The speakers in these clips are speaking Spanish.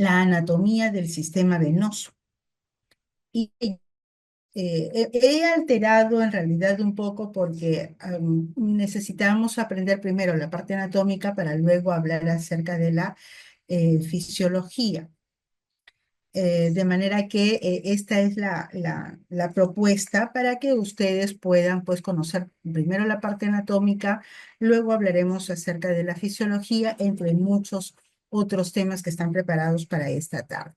la anatomía del sistema venoso. Y he alterado en realidad un poco porque necesitamos aprender primero la parte anatómica para luego hablar acerca de la fisiología. De manera que esta es la propuesta para que ustedes puedan pues conocer primero la parte anatómica, luego hablaremos acerca de la fisiología, entre muchos otros temas que están preparados para esta tarde.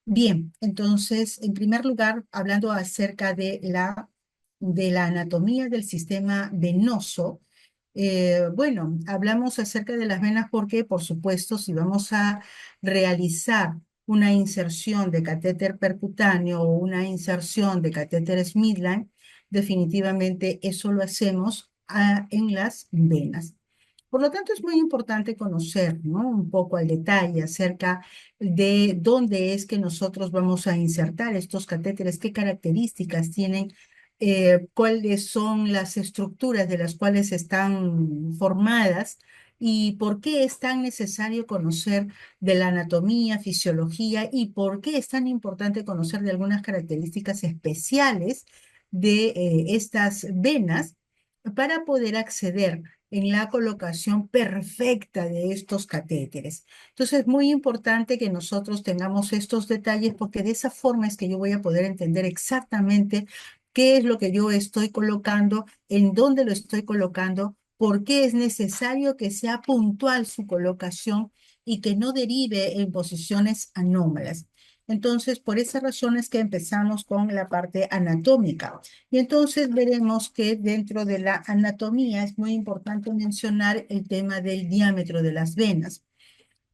Bien, entonces, en primer lugar, hablando acerca de la anatomía del sistema venoso, bueno, hablamos acerca de las venas porque, por supuesto, si vamos a realizar una inserción de catéter percutáneo o una inserción de catéter Smithline, definitivamente eso lo hacemos en las venas. Por lo tanto, es muy importante conocer, ¿no? Un poco al detalle acerca de dónde es que nosotros vamos a insertar estos catéteres, qué características tienen, cuáles son las estructuras de las cuales están formadas y por qué es tan necesario conocer de la anatomía, fisiología y por qué es tan importante conocer de algunas características especiales de estas venas para poder acceder en la colocación perfecta de estos catéteres. Entonces, es muy importante que nosotros tengamos estos detalles porque de esa forma es que yo voy a poder entender exactamente qué es lo que yo estoy colocando, en dónde lo estoy colocando, por qué es necesario que sea puntual su colocación y que no derive en posiciones anómalas. Entonces, por esa razón es que empezamos con la parte anatómica. Y entonces veremos que dentro de la anatomía es muy importante mencionar el tema del diámetro de las venas.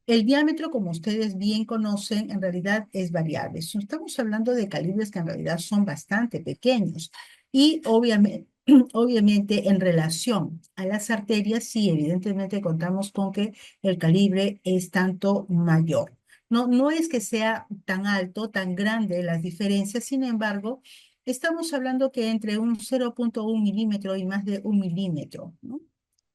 El diámetro, como ustedes bien conocen, en realidad es variable. Estamos hablando de calibres que en realidad son bastante pequeños y obviamente, obviamente en relación a las arterias, sí, evidentemente contamos con que el calibre es tanto mayor. No, no es que sea tan alto, tan grande las diferencias, sin embargo, estamos hablando que entre un 0,1 milímetro y más de 1 milímetro, ¿no?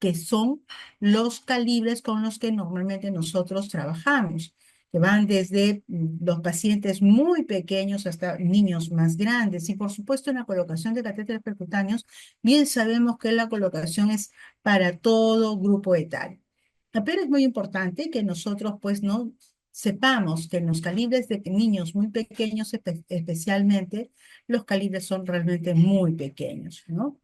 Que son los calibres con los que normalmente nosotros trabajamos, que van desde los pacientes muy pequeños hasta niños más grandes. Y por supuesto en la colocación de catéteres percutáneos, bien sabemos que la colocación es para todo grupo etario. Pero es muy importante que nosotros pues no sepamos que en los calibres de niños muy pequeños especialmente, los calibres son realmente muy pequeños, ¿no?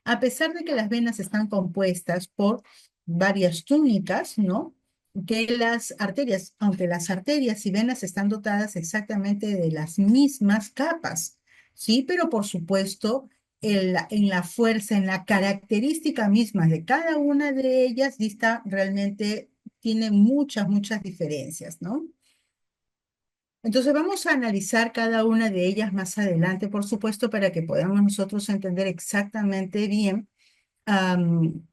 A pesar de que las venas están compuestas por varias túnicas, ¿no? Que las arterias, aunque las arterias y venas están dotadas exactamente de las mismas capas, ¿sí? Pero por supuesto, en la fuerza, en la característica misma de cada una de ellas, dista realmente, tiene muchas diferencias, ¿no? Entonces vamos a analizar cada una de ellas más adelante, por supuesto, para que podamos nosotros entender exactamente bien am,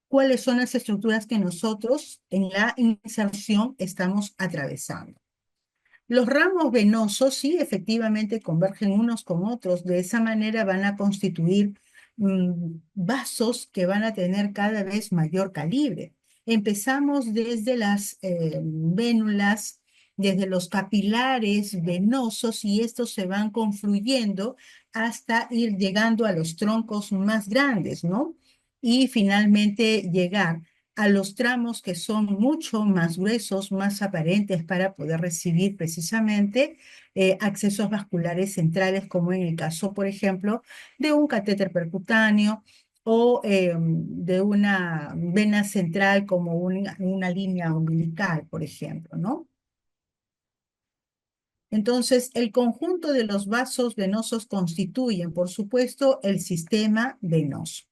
cuáles son las estructuras que nosotros en la inserción estamos atravesando. Los ramos venosos sí efectivamente convergen unos con otros, de esa manera van a constituir vasos que van a tener cada vez mayor calibre. Empezamos desde las vénulas, desde los capilares venosos y estos se van confluyendo hasta ir llegando a los troncos más grandes, ¿no? Y finalmente llegar a los tramos que son mucho más gruesos, más aparentes para poder recibir precisamente accesos vasculares centrales, como en el caso, por ejemplo, de un catéter percutáneo o de una vena central como una línea umbilical, por ejemplo, ¿no? Entonces, el conjunto de los vasos venosos constituyen, por supuesto, el sistema venoso.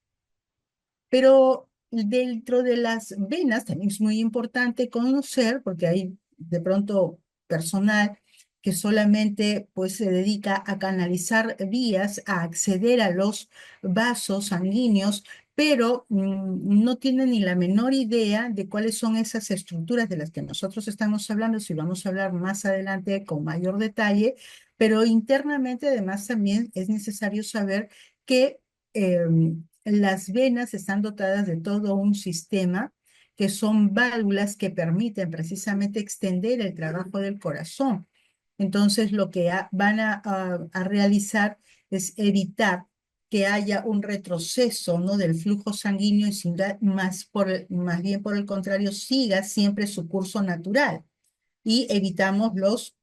Pero dentro de las venas también es muy importante conocer, porque hay de pronto personal que solamente pues se dedica a canalizar vías, a acceder a los vasos sanguíneos, pero no tiene ni la menor idea de cuáles son esas estructuras de las que nosotros estamos hablando, si vamos a hablar más adelante con mayor detalle, pero internamente además también es necesario saber que las venas están dotadas de todo un sistema que son válvulas que permiten precisamente extender el trabajo del corazón. Entonces, lo que van a realizar es evitar que haya un retroceso, ¿no?, del flujo sanguíneo y más bien por el contrario, siga siempre su curso natural y evitamos los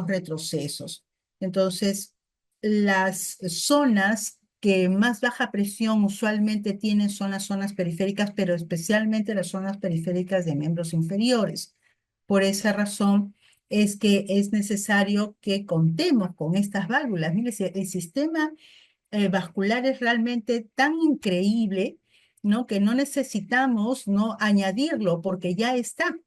retrocesos. Entonces, las zonas que más baja presión usualmente tienen son las zonas periféricas, pero especialmente las zonas periféricas de miembros inferiores. Por esa razón es que es necesario que contemos con estas válvulas. Mire, el sistema vascular es realmente tan increíble, ¿no?, que no necesitamos, ¿no?, añadirlo porque ya está.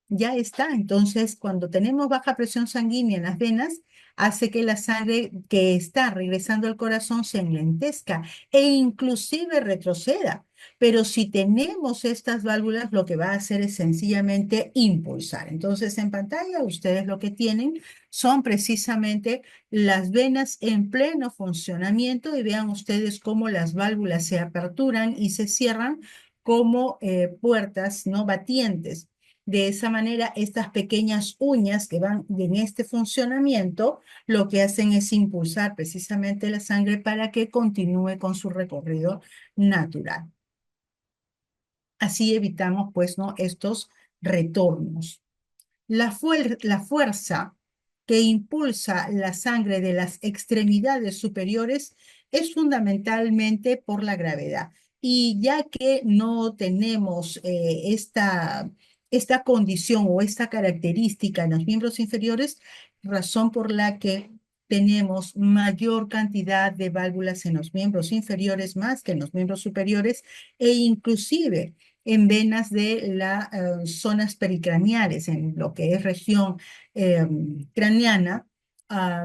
Ya está. Entonces, cuando tenemos baja presión sanguínea en las venas, hace que la sangre que está regresando al corazón se enlentezca e inclusive retroceda. Pero si tenemos estas válvulas, lo que va a hacer es sencillamente impulsar. Entonces, en pantalla, ustedes lo que tienen son precisamente las venas en pleno funcionamiento y vean ustedes cómo las válvulas se aperturan y se cierran como puertas, ¿no?, batientes. De esa manera, estas pequeñas uñas que van en este funcionamiento, lo que hacen es impulsar precisamente la sangre para que continúe con su recorrido natural. Así evitamos, pues, ¿no?, estos retornos. La fuerza que impulsa la sangre de las extremidades superiores es fundamentalmente por la gravedad. Y ya que no tenemos esta condición o esta característica en los miembros inferiores, razón por la que tenemos mayor cantidad de válvulas en los miembros inferiores más que en los miembros superiores e inclusive en venas de las zonas pericraneales, en lo que es región craneana,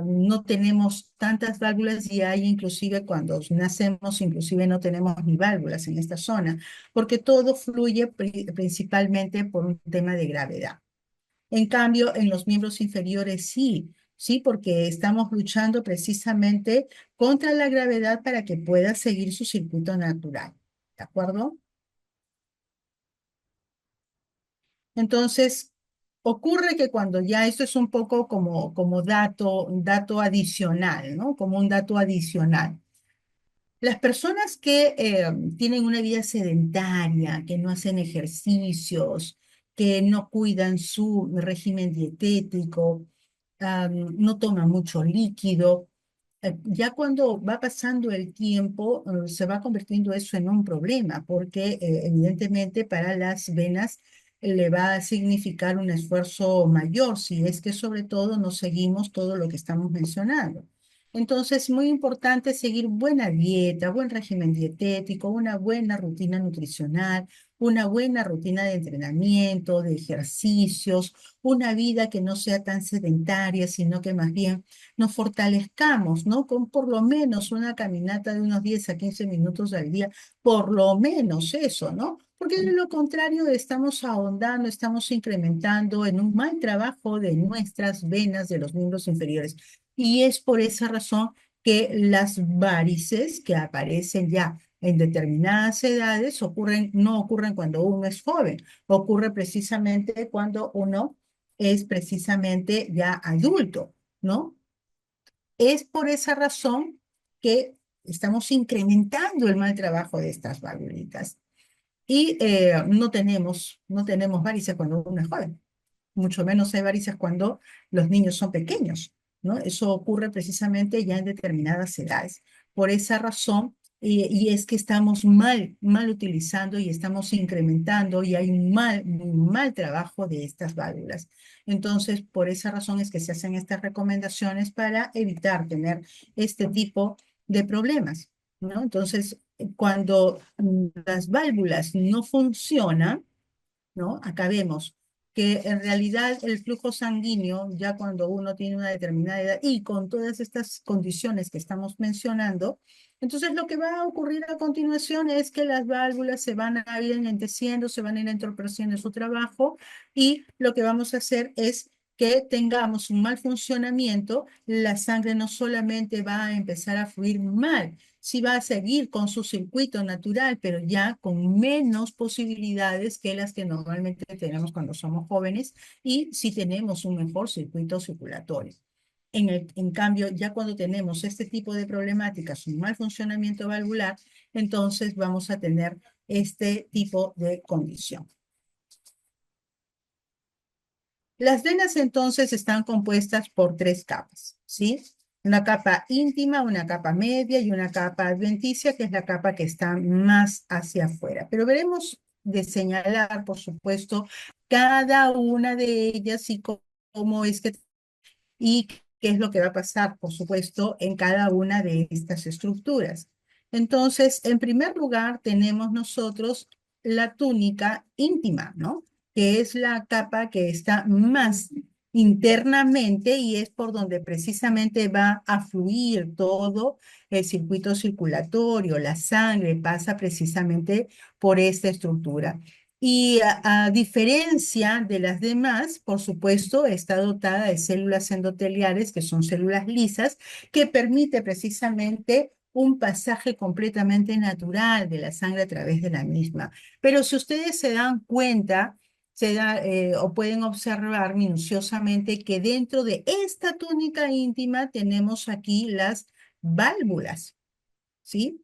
no tenemos tantas válvulas y hay inclusive cuando nacemos, inclusive no tenemos ni válvulas en esta zona, porque todo fluye principalmente por un tema de gravedad. En cambio, en los miembros inferiores sí, sí, porque estamos luchando precisamente contra la gravedad para que pueda seguir su circuito natural. ¿De acuerdo? Entonces, ocurre que cuando ya esto es un poco como dato adicional, ¿no? Como un dato adicional. Las personas que tienen una vida sedentaria, que no hacen ejercicios, que no cuidan su régimen dietético, no toman mucho líquido, ya cuando va pasando el tiempo, se va convirtiendo eso en un problema, porque evidentemente para las venas le va a significar un esfuerzo mayor, si es que sobre todo no seguimos todo lo que estamos mencionando. Entonces, muy importante seguir buena dieta, buen régimen dietético, una buena rutina nutricional, una buena rutina de entrenamiento, de ejercicios, una vida que no sea tan sedentaria, sino que más bien nos fortalezcamos, ¿no? Con por lo menos una caminata de unos 10 a 15 minutos al día, por lo menos eso, ¿no? Porque de lo contrario estamos ahondando, estamos incrementando en un mal trabajo de nuestras venas de los miembros inferiores. Y es por esa razón que las varices que aparecen ya en determinadas edades no ocurren cuando uno es joven, ocurre precisamente cuando uno es precisamente ya adulto, ¿no? Es por esa razón que estamos incrementando el mal trabajo de estas valvulitas. Y no tenemos varices cuando uno es joven, mucho menos hay varices cuando los niños son pequeños, ¿no? Eso ocurre precisamente ya en determinadas edades. Por esa razón, y es que estamos mal utilizando y estamos incrementando y hay un mal trabajo de estas válvulas. Entonces, por esa razón es que se hacen estas recomendaciones para evitar tener este tipo de problemas, ¿no? Entonces, cuando las válvulas no funcionan, ¿no? Acá vemos que en realidad el flujo sanguíneo, ya cuando uno tiene una determinada edad y con todas estas condiciones que estamos mencionando, entonces lo que va a ocurrir a continuación es que las válvulas se van a ir enlenteciendo, se van a ir entorpeciendo en su trabajo y lo que vamos a hacer es que tengamos un mal funcionamiento, la sangre no solamente va a empezar a fluir mal, sí va a seguir con su circuito natural, pero ya con menos posibilidades que las que normalmente tenemos cuando somos jóvenes y si tenemos un mejor circuito circulatorio. En cambio, ya cuando tenemos este tipo de problemáticas, un mal funcionamiento valvular, entonces vamos a tener este tipo de condición. Las venas entonces están compuestas por tres capas, ¿sí? Una capa íntima, una capa media y una capa adventicia, que es la capa que está más hacia afuera. Pero veremos de señalar, por supuesto, cada una de ellas y cómo es que y qué es lo que va a pasar, por supuesto, en cada una de estas estructuras. Entonces, en primer lugar, tenemos nosotros la túnica íntima, ¿no? Que es la capa que está más internamente y es por donde precisamente va a fluir todo el circuito circulatorio, la sangre pasa precisamente por esta estructura. Y a diferencia de las demás, por supuesto, está dotada de células endoteliales, que son células lisas, que permite precisamente un pasaje completamente natural de la sangre a través de la misma. Pero si ustedes se dan cuenta, o pueden observar minuciosamente que dentro de esta túnica íntima tenemos aquí las válvulas, ¿sí?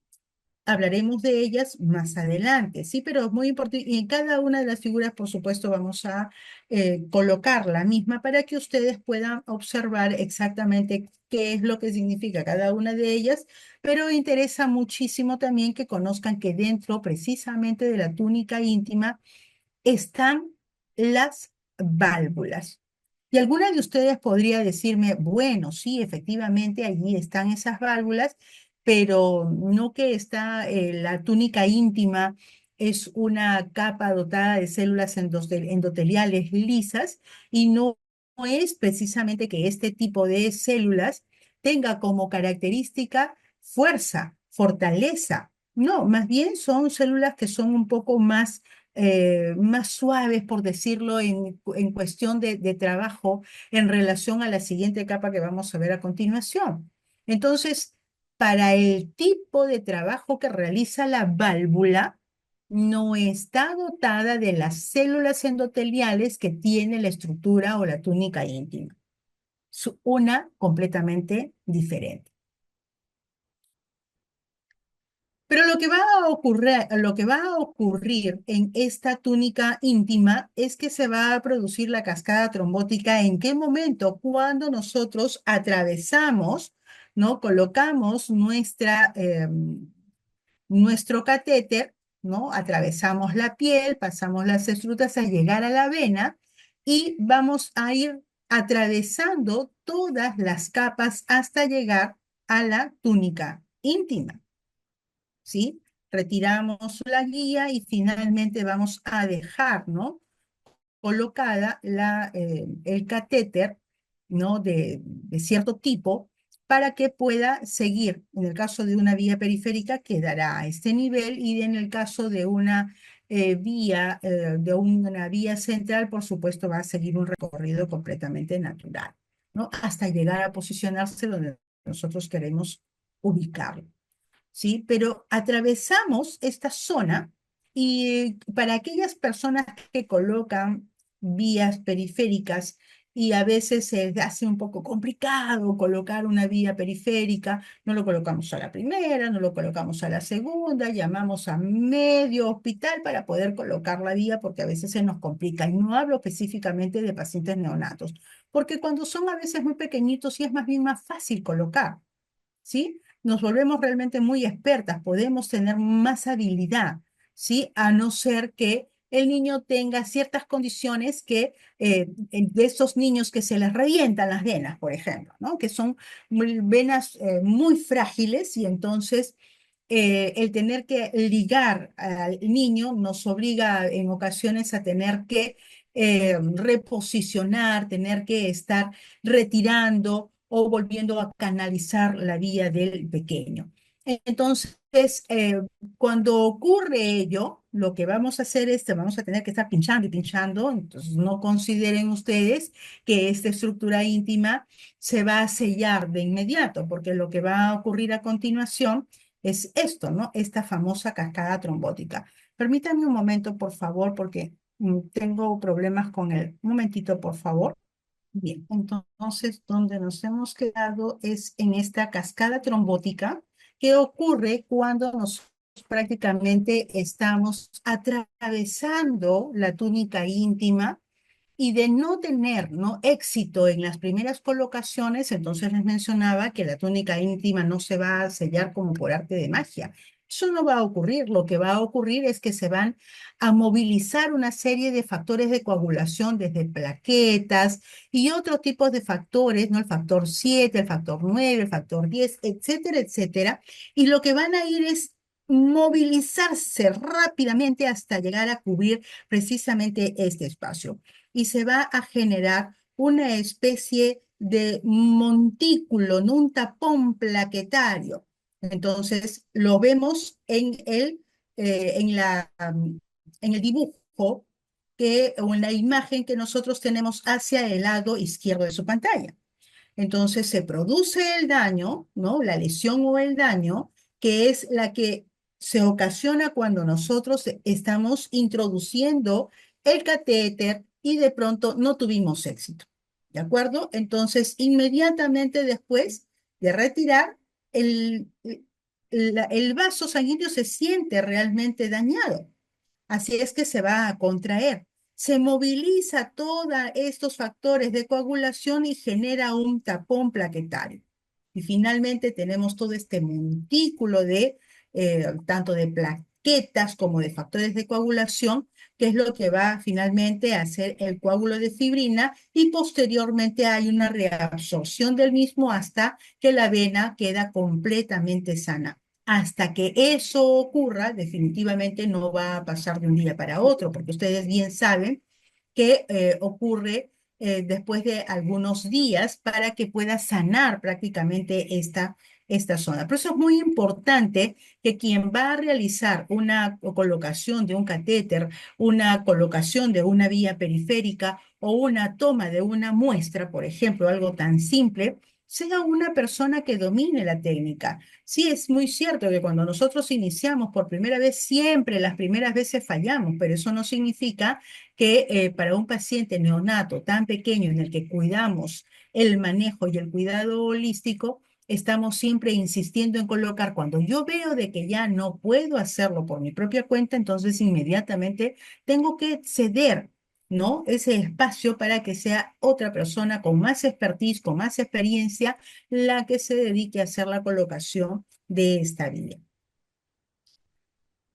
Hablaremos de ellas más adelante, sí, pero es muy importante. Y en cada una de las figuras, por supuesto, vamos a colocar la misma para que ustedes puedan observar exactamente qué es lo que significa cada una de ellas, pero interesa muchísimo también que conozcan que dentro precisamente de la túnica íntima están las válvulas. Y alguna de ustedes podría decirme, bueno, sí, efectivamente, allí están esas válvulas, pero no que está la túnica íntima es una capa dotada de células endoteliales lisas y no es precisamente que este tipo de células tenga como característica fuerza, fortaleza. No, más bien son células que son un poco más suaves, por decirlo, en cuestión de trabajo en relación a la siguiente capa que vamos a ver a continuación. Entonces, para el tipo de trabajo que realiza la válvula, no está dotada de las células endoteliales que tiene la estructura o la túnica íntima. Es una completamente diferente. Pero lo que va a ocurrir en esta túnica íntima es que se va a producir la cascada trombótica. ¿En qué momento? Cuando nosotros atravesamos, ¿no? Colocamos nuestro catéter, ¿no? Atravesamos la piel, pasamos las estructuras a llegar a la vena y vamos a ir atravesando todas las capas hasta llegar a la túnica íntima. ¿Sí? Retiramos la guía y finalmente vamos a dejar, ¿no? Colocada el catéter, ¿no? De cierto tipo para que pueda seguir. En el caso de una vía periférica quedará a este nivel y en el caso de de una vía central, por supuesto, va a seguir un recorrido completamente natural, ¿no? Hasta llegar a posicionarse donde nosotros queremos ubicarlo. ¿Sí? Pero atravesamos esta zona y para aquellas personas que colocan vías periféricas y a veces se hace un poco complicado colocar una vía periférica, no lo colocamos a la primera, no lo colocamos a la segunda, llamamos a medio hospital para poder colocar la vía porque a veces se nos complica. Y no hablo específicamente de pacientes neonatos, porque cuando son a veces muy pequeñitos sí es más bien más fácil colocar. ¿Sí? Nos volvemos realmente muy expertas, podemos tener más habilidad, ¿sí? A no ser que el niño tenga ciertas condiciones de esos niños que se les revientan las venas, por ejemplo, ¿no? Que son venas muy frágiles y entonces el tener que ligar al niño nos obliga en ocasiones a tener que reposicionar, tener que estar retirando o volviendo a canalizar la vía del pequeño. Entonces, cuando ocurre ello, lo que vamos a hacer es que vamos a tener que estar pinchando y pinchando, entonces no consideren ustedes que esta estructura íntima se va a sellar de inmediato, porque lo que va a ocurrir a continuación es esto, ¿no? Esta famosa cascada trombótica. Permítanme un momento, por favor, porque tengo problemas con él. Un momentito, por favor. Bien, entonces, donde nos hemos quedado es en esta cascada trombótica que ocurre cuando nosotros prácticamente estamos atravesando la túnica íntima y de no tener, ¿no?, éxito en las primeras colocaciones. Entonces les mencionaba que la túnica íntima no se va a sellar como por arte de magia. Eso no va a ocurrir. Lo que va a ocurrir es que se van a movilizar una serie de factores de coagulación, desde plaquetas y otros tipos de factores, ¿no? El factor 7, el factor 9, el factor 10, etcétera, etcétera. Y lo que van a ir es movilizarse rápidamente hasta llegar a cubrir precisamente este espacio, y se va a generar una especie de montículo, ¿no?, un tapón plaquetario. Entonces, lo vemos en el dibujo o en la imagen que nosotros tenemos hacia el lado izquierdo de su pantalla. Entonces se produce el daño, ¿no? La lesión o el daño, que es la que se ocasiona cuando nosotros estamos introduciendo el catéter y de pronto no tuvimos éxito. ¿De acuerdo? Entonces, inmediatamente después de retirar, el, el vaso sanguíneo se siente realmente dañado. Así es que se va a contraer. Se moviliza todos estos factores de coagulación y genera un tapón plaquetario. Y finalmente tenemos todo este montículo de tanto de plaquetas como de factores de coagulación, que es lo que va finalmente a hacer el coágulo de fibrina, y posteriormente hay una reabsorción del mismo hasta que la vena queda completamente sana. Hasta que eso ocurra, definitivamente no va a pasar de un día para otro, porque ustedes bien saben que ocurre después de algunos días para que pueda sanar prácticamente esta zona. Por eso es muy importante que quien va a realizar una colocación de un catéter, una colocación de una vía periférica o una toma de una muestra, por ejemplo, algo tan simple, sea una persona que domine la técnica. Sí, es muy cierto que cuando nosotros iniciamos por primera vez, siempre las primeras veces fallamos, pero eso no significa que para un paciente neonato tan pequeño en el que cuidamos el manejo y el cuidado holístico, estamos siempre insistiendo en colocar. Cuando yo veo de que ya no puedo hacerlo por mi propia cuenta, entonces inmediatamente tengo que ceder, ¿no?, ese espacio para que sea otra persona con más expertise, con más experiencia, la que se dedique a hacer la colocación de esta vía.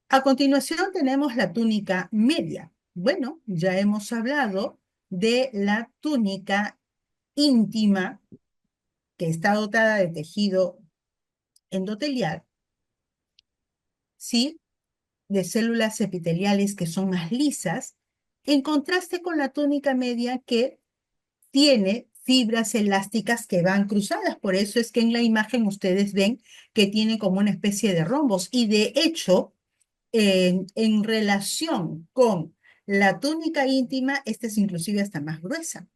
A continuación tenemos la túnica media. Bueno, ya hemos hablado de la túnica íntima, que está dotada de tejido endotelial, ¿sí?, de células epiteliales que son más lisas, en contraste con la túnica media, que tiene fibras elásticas que van cruzadas. Por eso es que en la imagen ustedes ven que tiene como una especie de rombos. Y de hecho, en relación con la túnica íntima, esta es inclusive hasta más gruesa.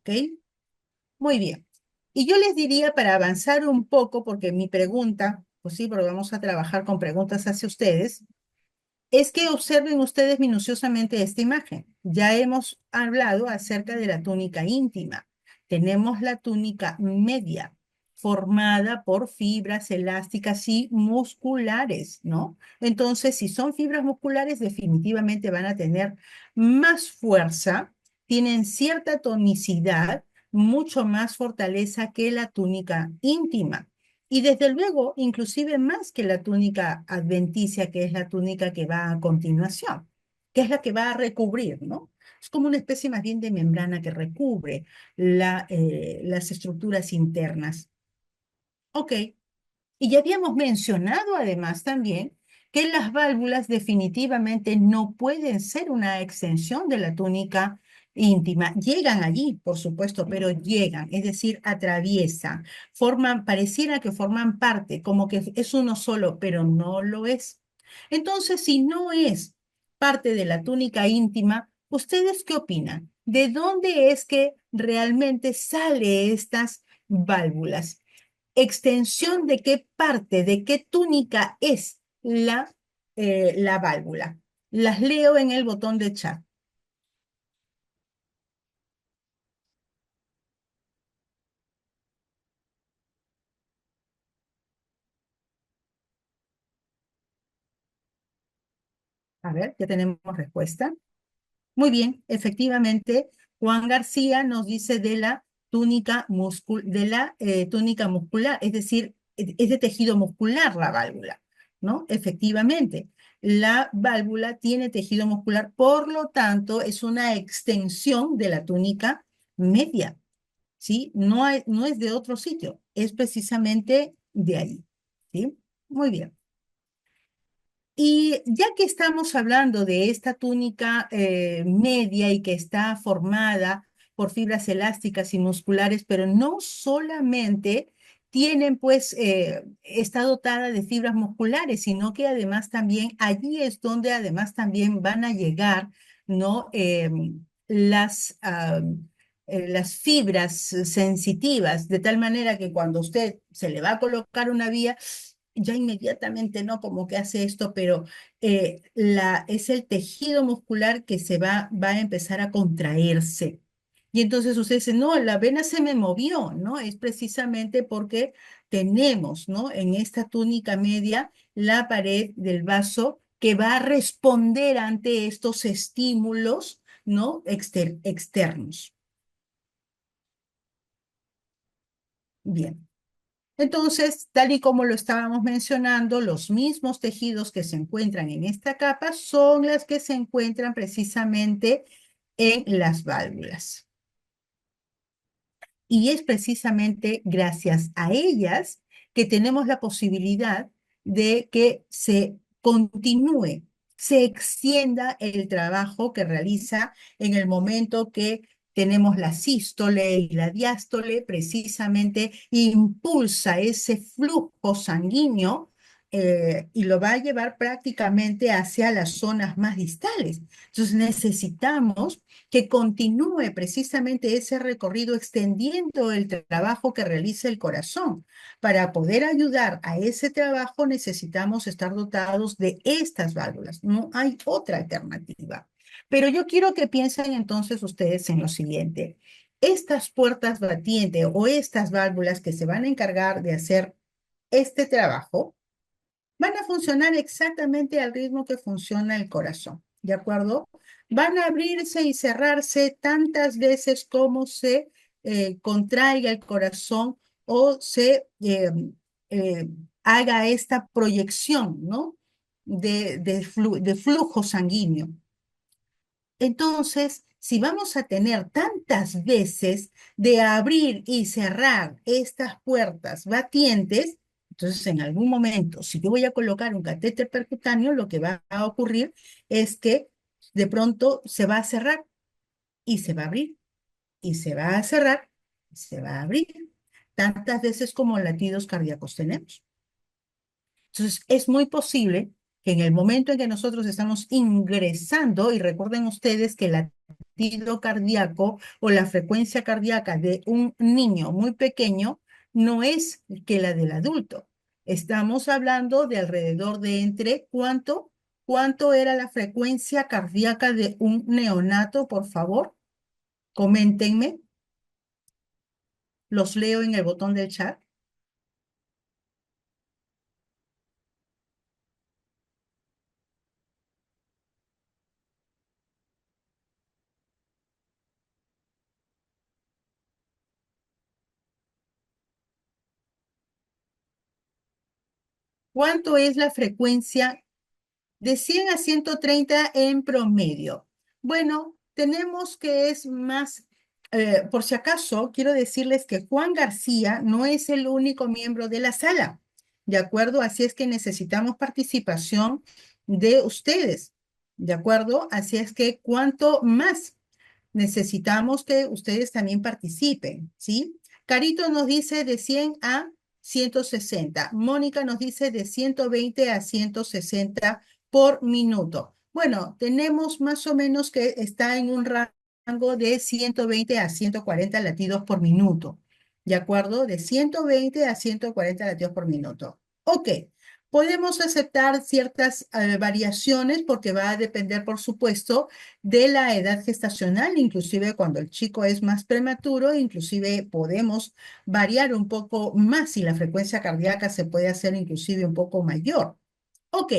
¿Ok? Muy bien. Y yo les diría, para avanzar un poco, porque mi pregunta, pues sí, porque vamos a trabajar con preguntas hacia ustedes, es que observen ustedes minuciosamente esta imagen. Ya hemos hablado acerca de la túnica íntima. Tenemos la túnica media, formada por fibras elásticas y musculares, ¿no? Entonces, si son fibras musculares, definitivamente van a tener más fuerza, tienen cierta tonicidad, mucho más fortaleza que la túnica íntima. Y desde luego, inclusive más que la túnica adventicia, que es la túnica que va a continuación, que es la que va a recubrir, ¿no? Es como una especie más bien de membrana que recubre las estructuras internas. Ok, y ya habíamos mencionado además también que las válvulas definitivamente no pueden ser una extensión de la túnica íntima. Llegan allí, por supuesto, pero llegan, es decir, atraviesan, forman, pareciera que forman parte, como que es uno solo, pero no lo es. Entonces, si no es parte de la túnica íntima, ¿ustedes qué opinan? ¿De dónde es que realmente sale estas válvulas? ¿Extensión de qué parte, de qué túnica es la válvula? Las leo en el botón de chat. A ver, ya tenemos respuesta. Muy bien, efectivamente, Juan García nos dice de la túnica muscular, es decir, es de tejido muscular la válvula, ¿no? Efectivamente, la válvula tiene tejido muscular, por lo tanto, es una extensión de la túnica media, ¿sí? No es de otro sitio, es precisamente de ahí, ¿sí? Muy bien. Y ya que estamos hablando de esta túnica media y que está formada por fibras elásticas y musculares, pero no solamente tienen, pues, está dotada de fibras musculares, sino que además también allí es donde además también van a llegar, ¿no? Las fibras sensitivas, de tal manera que cuando usted se le va a colocar una vía, ya inmediatamente no como que hace esto, pero es el tejido muscular que va a empezar a contraerse. Y entonces usted dice, no, la vena se me movió, ¿no? Es precisamente porque tenemos, ¿no? En esta túnica media la pared del vaso que va a responder ante estos estímulos, ¿no? Externos. Bien. Entonces, tal y como lo estábamos mencionando, los mismos tejidos que se encuentran en esta capa son las que se encuentran precisamente en las válvulas. Y es precisamente gracias a ellas que tenemos la posibilidad de que se continúe, se extienda el trabajo que realiza en el momento que tenemos la sístole y la diástole, precisamente impulsa ese flujo sanguíneo y lo va a llevar prácticamente hacia las zonas más distales. Entonces necesitamos que continúe precisamente ese recorrido extendiendo el trabajo que realiza el corazón. Para poder ayudar a ese trabajo necesitamos estar dotados de estas válvulas. No hay otra alternativa. Pero yo quiero que piensen entonces ustedes en lo siguiente. Estas puertas batientes o estas válvulas que se van a encargar de hacer este trabajo, van a funcionar exactamente al ritmo que funciona el corazón, ¿de acuerdo? Van a abrirse y cerrarse tantas veces como se contraiga el corazón o se eh, haga esta proyección, ¿no? De flujo sanguíneo. Entonces, si vamos a tener tantas veces de abrir y cerrar estas puertas batientes, entonces en algún momento, si yo voy a colocar un catéter percutáneo, lo que va a ocurrir es que de pronto se va a cerrar y se va a abrir y se va a cerrar y se va a abrir, tantas veces como latidos cardíacos tenemos. Entonces, es muy posible que en el momento en que nosotros estamos ingresando, y recuerden ustedes que el latido cardíaco o la frecuencia cardíaca de un niño muy pequeño no es que la del adulto. Estamos hablando de alrededor de ¿cuánto era la frecuencia cardíaca de un neonato, por favor? Coméntenme, los leo en el botón del chat. ¿Cuánto es la frecuencia de 100 a 130 en promedio? Bueno, tenemos que es más, por si acaso, quiero decirles que Juan García no es el único miembro de la sala, ¿de acuerdo? Así es que necesitamos participación de ustedes, ¿de acuerdo? Así es que cuanto más necesitamos que ustedes también participen, ¿sí? Carito nos dice de 100 a 160. Mónica nos dice de 120 a 160 por minuto. Bueno, tenemos más o menos que está en un rango de 120 a 140 latidos por minuto. ¿De acuerdo? De 120 a 140 latidos por minuto. Ok. Podemos aceptar ciertas variaciones porque va a depender, por supuesto, de la edad gestacional, inclusive cuando el chico es más prematuro, inclusive podemos variar un poco más y la frecuencia cardíaca se puede hacer inclusive un poco mayor. Ok,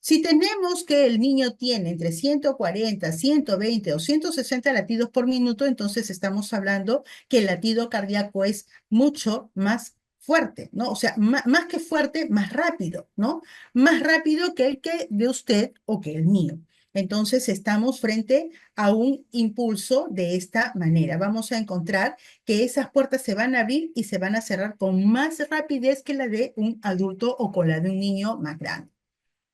si tenemos que el niño tiene entre 140, 120 o 160 latidos por minuto, entonces estamos hablando que el latido cardíaco es mucho más fuerte, ¿no? O sea, más que fuerte, más rápido, ¿no? Más rápido que el que de usted o que el mío. Entonces estamos frente a un impulso de esta manera. Vamos a encontrar que esas puertas se van a abrir y se van a cerrar con más rapidez que la de un adulto o con la de un niño más grande.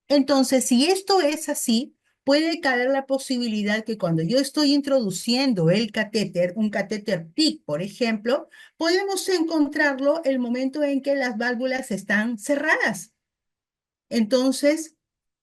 Entonces, si esto es así, puede caer la posibilidad que cuando yo estoy introduciendo el catéter, un catéter PIC, por ejemplo, podemos encontrarlo el momento en que las válvulas están cerradas. Entonces,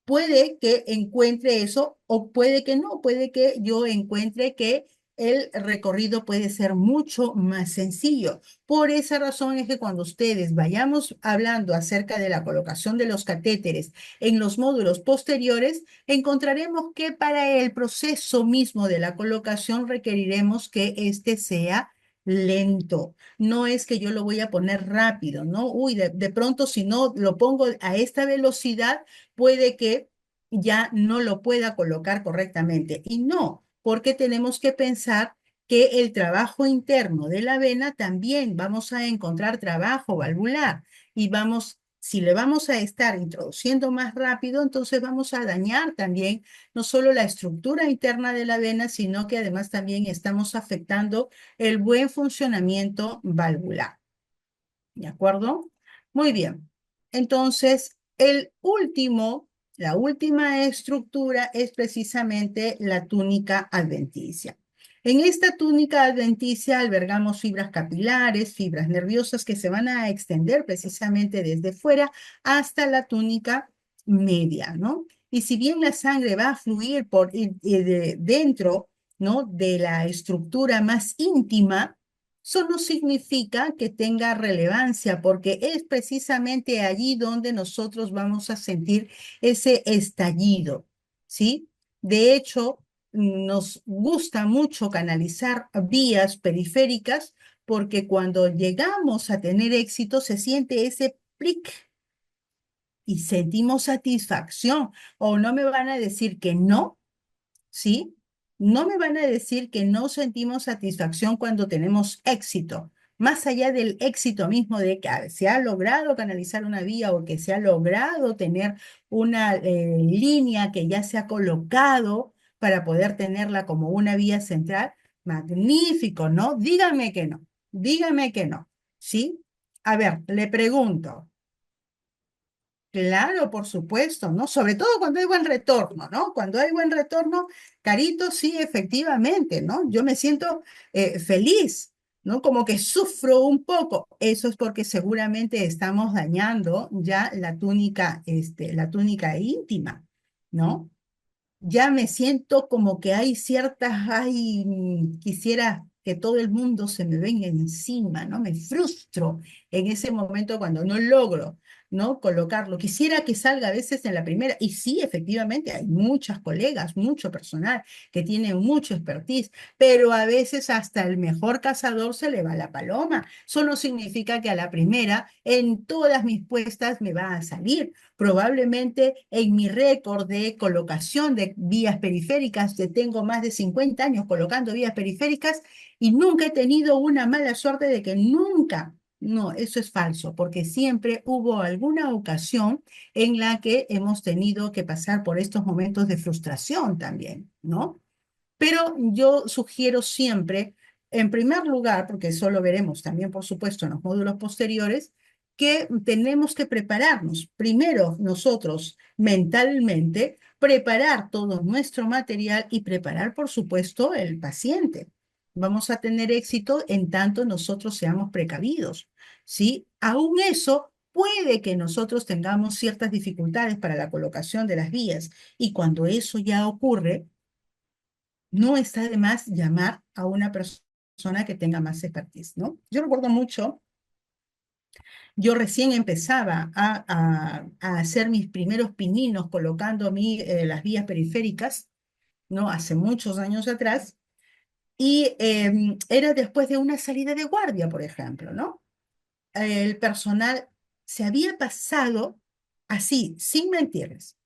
puede que encuentre eso o puede que no, puede que yo encuentre que el recorrido puede ser mucho más sencillo. Por esa razón es que cuando ustedes vayamos hablando acerca de la colocación de los catéteres en los módulos posteriores, encontraremos que para el proceso mismo de la colocación requeriremos que este sea lento. No es que yo lo voy a poner rápido, ¿no? Uy, de pronto si no lo pongo a esta velocidad, puede que ya no lo pueda colocar correctamente. Y no, porque tenemos que pensar que el trabajo interno de la vena también vamos a encontrar trabajo valvular y vamos, si le vamos a estar introduciendo más rápido, entonces vamos a dañar también no solo la estructura interna de la vena, sino que además también estamos afectando el buen funcionamiento valvular. ¿De acuerdo? Muy bien. Entonces, la última estructura es precisamente la túnica adventicia. En esta túnica adventicia albergamos fibras capilares, fibras nerviosas que se van a extender precisamente desde fuera hasta la túnica media, ¿no? Y si bien la sangre va a fluir dentro, ¿no? De la estructura más íntima, eso no significa que tenga relevancia, porque es precisamente allí donde nosotros vamos a sentir ese estallido, ¿sí? De hecho, nos gusta mucho canalizar vías periféricas porque cuando llegamos a tener éxito se siente ese plic y sentimos satisfacción. O no me van a decir que no, ¿sí? No me van a decir que no sentimos satisfacción cuando tenemos éxito, más allá del éxito mismo de que se ha logrado canalizar una vía o que se ha logrado tener una línea que ya se ha colocado para poder tenerla como una vía central. Magnífico, ¿no? Dígame que no, ¿sí? A ver, le pregunto. Claro, por supuesto, ¿no? Sobre todo cuando hay buen retorno, ¿no? Cuando hay buen retorno, Carito, sí, efectivamente, ¿no? Yo me siento feliz, ¿no? Como que sufro un poco. Eso es porque seguramente estamos dañando ya la túnica íntima, ¿no? Ya me siento como que hay ciertas, ay, quisiera que todo el mundo se me venga encima, ¿no? Me frustro en ese momento cuando no logro, ¿no? Colocarlo. Quisiera que salga a veces en la primera, y sí, efectivamente, hay muchas colegas, mucho personal que tiene mucho expertise, pero a veces hasta el mejor cazador se le va la paloma. Eso no significa que a la primera, en todas mis puestas, me va a salir. Probablemente en mi récord de colocación de vías periféricas, que tengo más de 50 años colocando vías periféricas y nunca he tenido una mala suerte de que nunca, no, eso es falso, porque siempre hubo alguna ocasión en la que hemos tenido que pasar por estos momentos de frustración también, ¿no? Pero yo sugiero siempre, en primer lugar, porque eso lo veremos también, por supuesto, en los módulos posteriores, que tenemos que prepararnos. Primero, nosotros mentalmente, preparar todo nuestro material y preparar, por supuesto, el paciente. vamos a tener éxito en tanto nosotros seamos precavidos, ¿sí? Aún eso puede que nosotros tengamos ciertas dificultades para la colocación de las vías y cuando eso ya ocurre, no está de más llamar a una persona que tenga más expertise, ¿no? Yo recuerdo mucho, yo recién empezaba a hacer mis primeros pininos colocando las vías periféricas, ¿no? Hace muchos años atrás, y era después de una salida de guardia, por ejemplo, ¿no? El personal se había pasado así, sin mentirles,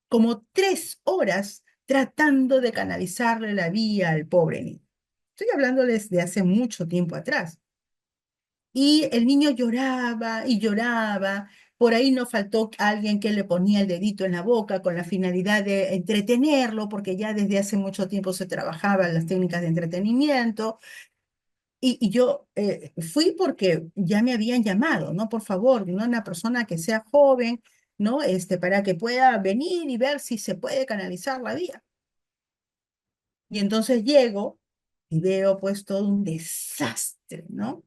como 3 horas tratando de canalizarle la vía al pobre niño. Estoy hablándoles de hace mucho tiempo atrás. Y el niño lloraba y lloraba. Por ahí no faltó alguien que le ponía el dedito en la boca con la finalidad de entretenerlo, porque ya desde hace mucho tiempo se trabajaban las técnicas de entretenimiento. Y yo fui porque ya me habían llamado, ¿no? Por favor, ¿no? Una persona que sea joven, ¿no? Para que pueda venir y ver si se puede canalizar la vía. Y entonces llego y veo pues todo un desastre, ¿no?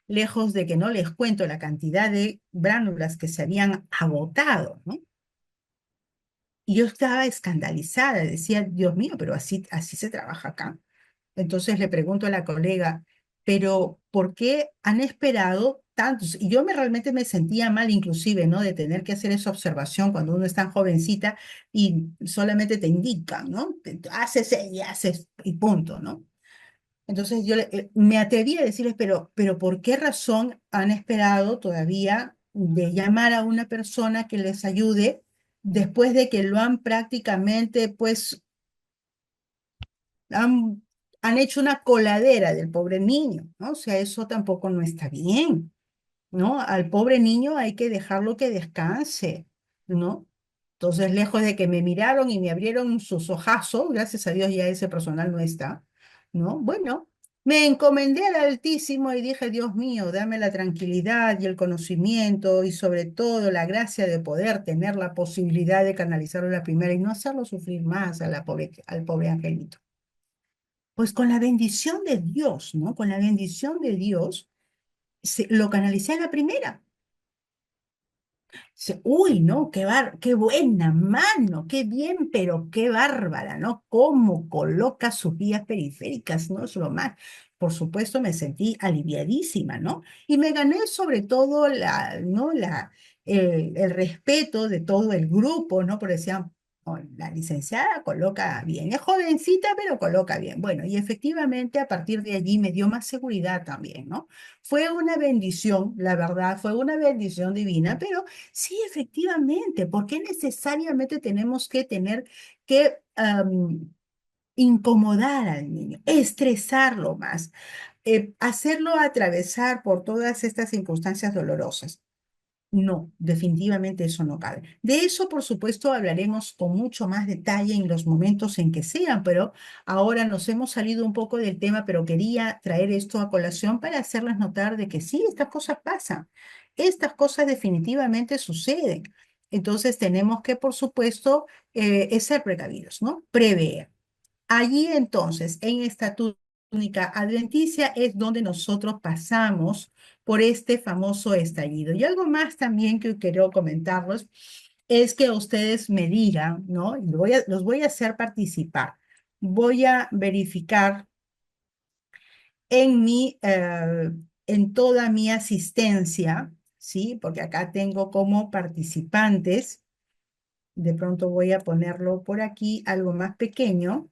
Lejos de que no les cuento la cantidad de bránulas que se habían agotado, ¿no? Y yo estaba escandalizada, decía, Dios mío, pero así se trabaja acá. Entonces le pregunto a la colega, pero ¿por qué han esperado tantos? Y yo realmente me sentía mal inclusive, ¿no? De tener que hacer esa observación cuando uno es tan jovencita y solamente te indican, ¿no? Haces y haces y punto, ¿no? Entonces me atreví a decirles, pero ¿por qué razón han esperado todavía de llamar a una persona que les ayude después de que lo han prácticamente, pues, han, han hecho una coladera del pobre niño, ¿no? O sea, eso tampoco no está bien. ¿No? Al pobre niño hay que dejarlo que descanse, ¿no? Entonces, lejos de que me miraron y me abrieron sus ojazos, gracias a Dios ya ese personal no está, ¿no? Bueno, me encomendé al Altísimo y dije, Dios mío, dame la tranquilidad y el conocimiento y sobre todo la gracia de poder tener la posibilidad de canalizarlo a la primera y no hacerlo sufrir más al pobre angelito. Pues con la bendición de Dios, ¿no? Con la bendición de Dios, lo canalicé a la primera. Uy, ¿no? Qué buena mano, qué bien, pero qué bárbara, ¿no? Cómo coloca sus vías periféricas, ¿no? Es lo más. Por supuesto, me sentí aliviadísima, ¿no? Y me gané sobre todo ¿no? El respeto de todo el grupo, ¿no? Porque decían, "Oh, la licenciada coloca bien, es jovencita, pero coloca bien". Bueno, y efectivamente a partir de allí me dio más seguridad también, ¿no? Fue una bendición, la verdad, fue una bendición divina, pero sí, efectivamente, ¿por qué necesariamente tenemos que tener que incomodar al niño, estresarlo más, hacerlo atravesar por todas estas circunstancias dolorosas? No, definitivamente eso no cabe. De eso, por supuesto, hablaremos con mucho más detalle en los momentos en que sean, pero ahora nos hemos salido un poco del tema, pero quería traer esto a colación para hacerles notar de que sí, estas cosas pasan, estas cosas definitivamente suceden. Entonces tenemos que, por supuesto, ser precavidos, ¿no? Prever. Allí entonces, en esta túnica adventicia es donde nosotros pasamos por este famoso estallido. Y algo más también que quiero comentarles es que ustedes me digan, ¿no? Y los voy a hacer participar. Voy a verificar en en toda mi asistencia, ¿sí? Porque acá tengo como participantes. De pronto voy a ponerlo por aquí, algo más pequeño.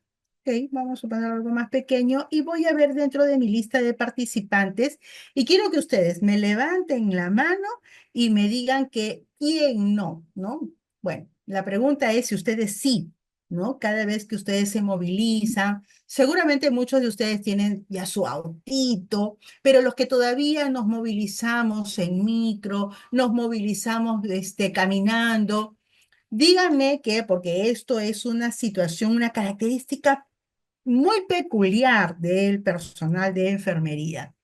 Ok, vamos a poner algo más pequeño y voy a ver dentro de mi lista de participantes y quiero que ustedes me levanten la mano y me digan que quién no, ¿no? Bueno, la pregunta es si ustedes sí, ¿no? Cada vez que ustedes se movilizan, seguramente muchos de ustedes tienen ya su autito, pero los que todavía nos movilizamos en micro, nos movilizamos caminando. Díganme que, porque esto es una situación, una característica muy peculiar del personal de enfermería.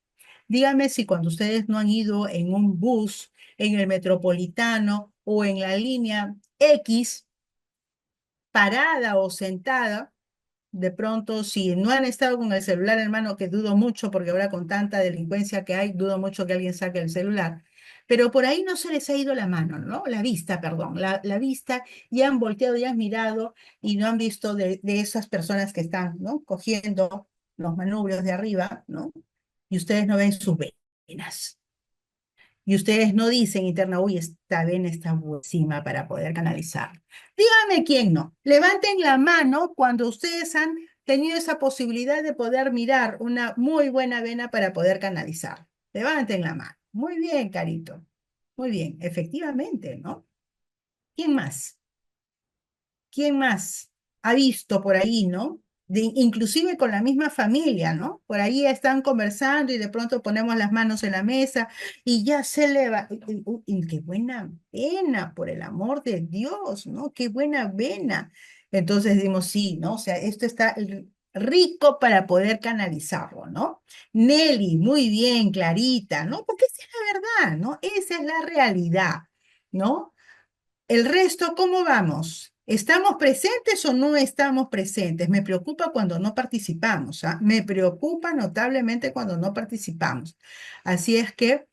Díganme si cuando ustedes no han ido en un bus, en el metropolitano o en la línea X, parada o sentada, De pronto, si no han estado con el celular en mano, que dudo mucho, porque ahora con tanta delincuencia que hay, dudo mucho que alguien saque el celular, pero por ahí no se les ha ido la mano, ¿no? La vista, perdón, la vista, y han volteado y han mirado y no han visto de esas personas que están, ¿no? Cogiendo los manubrios de arriba, ¿no? Y ustedes no ven sus venas. Y ustedes no dicen interna, uy, esta vena está buenísima para poder canalizar. Díganme quién no. Levanten la mano cuando ustedes han tenido esa posibilidad de poder mirar una muy buena vena para poder canalizar. Levanten la mano. Muy bien, Carito. Muy bien, efectivamente, ¿no? ¿Quién más? ¿Quién más ha visto por ahí, ¿no? Inclusive con la misma familia, ¿no? Por ahí están conversando y de pronto ponemos las manos en la mesa y ya se le va. Y qué buena vena, por el amor de Dios, ¿no? Qué buena vena. Entonces decimos, sí, ¿no? O sea, esto está rico para poder canalizarlo, ¿no? Nelly, muy bien, Clarita, ¿no? Porque esa es la verdad, ¿no? Esa es la realidad, ¿no? El resto, ¿cómo vamos? ¿Estamos presentes o no estamos presentes? Me preocupa cuando no participamos, ¿ah? Me preocupa notablemente cuando no participamos. Así es que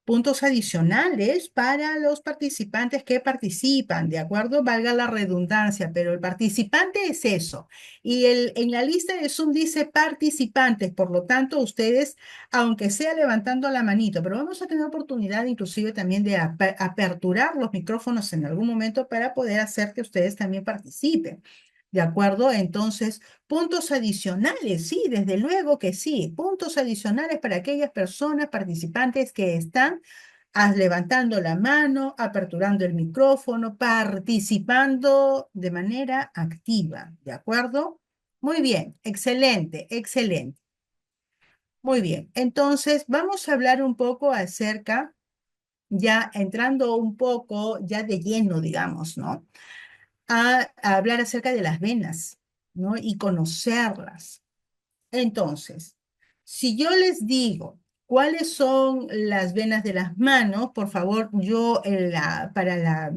puntos adicionales para los participantes que participan, ¿de acuerdo? Valga la redundancia, pero el participante es eso. Y en la lista de Zoom dice participantes, por lo tanto, ustedes, aunque sea levantando la manito, pero vamos a tener oportunidad inclusive también de aperturar los micrófonos en algún momento para poder hacer que ustedes también participen. ¿De acuerdo? Entonces, puntos adicionales, sí, desde luego que sí. Puntos adicionales para aquellas personas participantes que están levantando la mano, aperturando el micrófono, participando de manera activa. ¿De acuerdo? Muy bien, excelente, excelente. Muy bien. Entonces, vamos a hablar un poco acerca, ya entrando un poco, ya de lleno, digamos, ¿no? A hablar acerca de las venas, ¿no? Y conocerlas. Entonces, si yo les digo cuáles son las venas de las manos, por favor, yo para la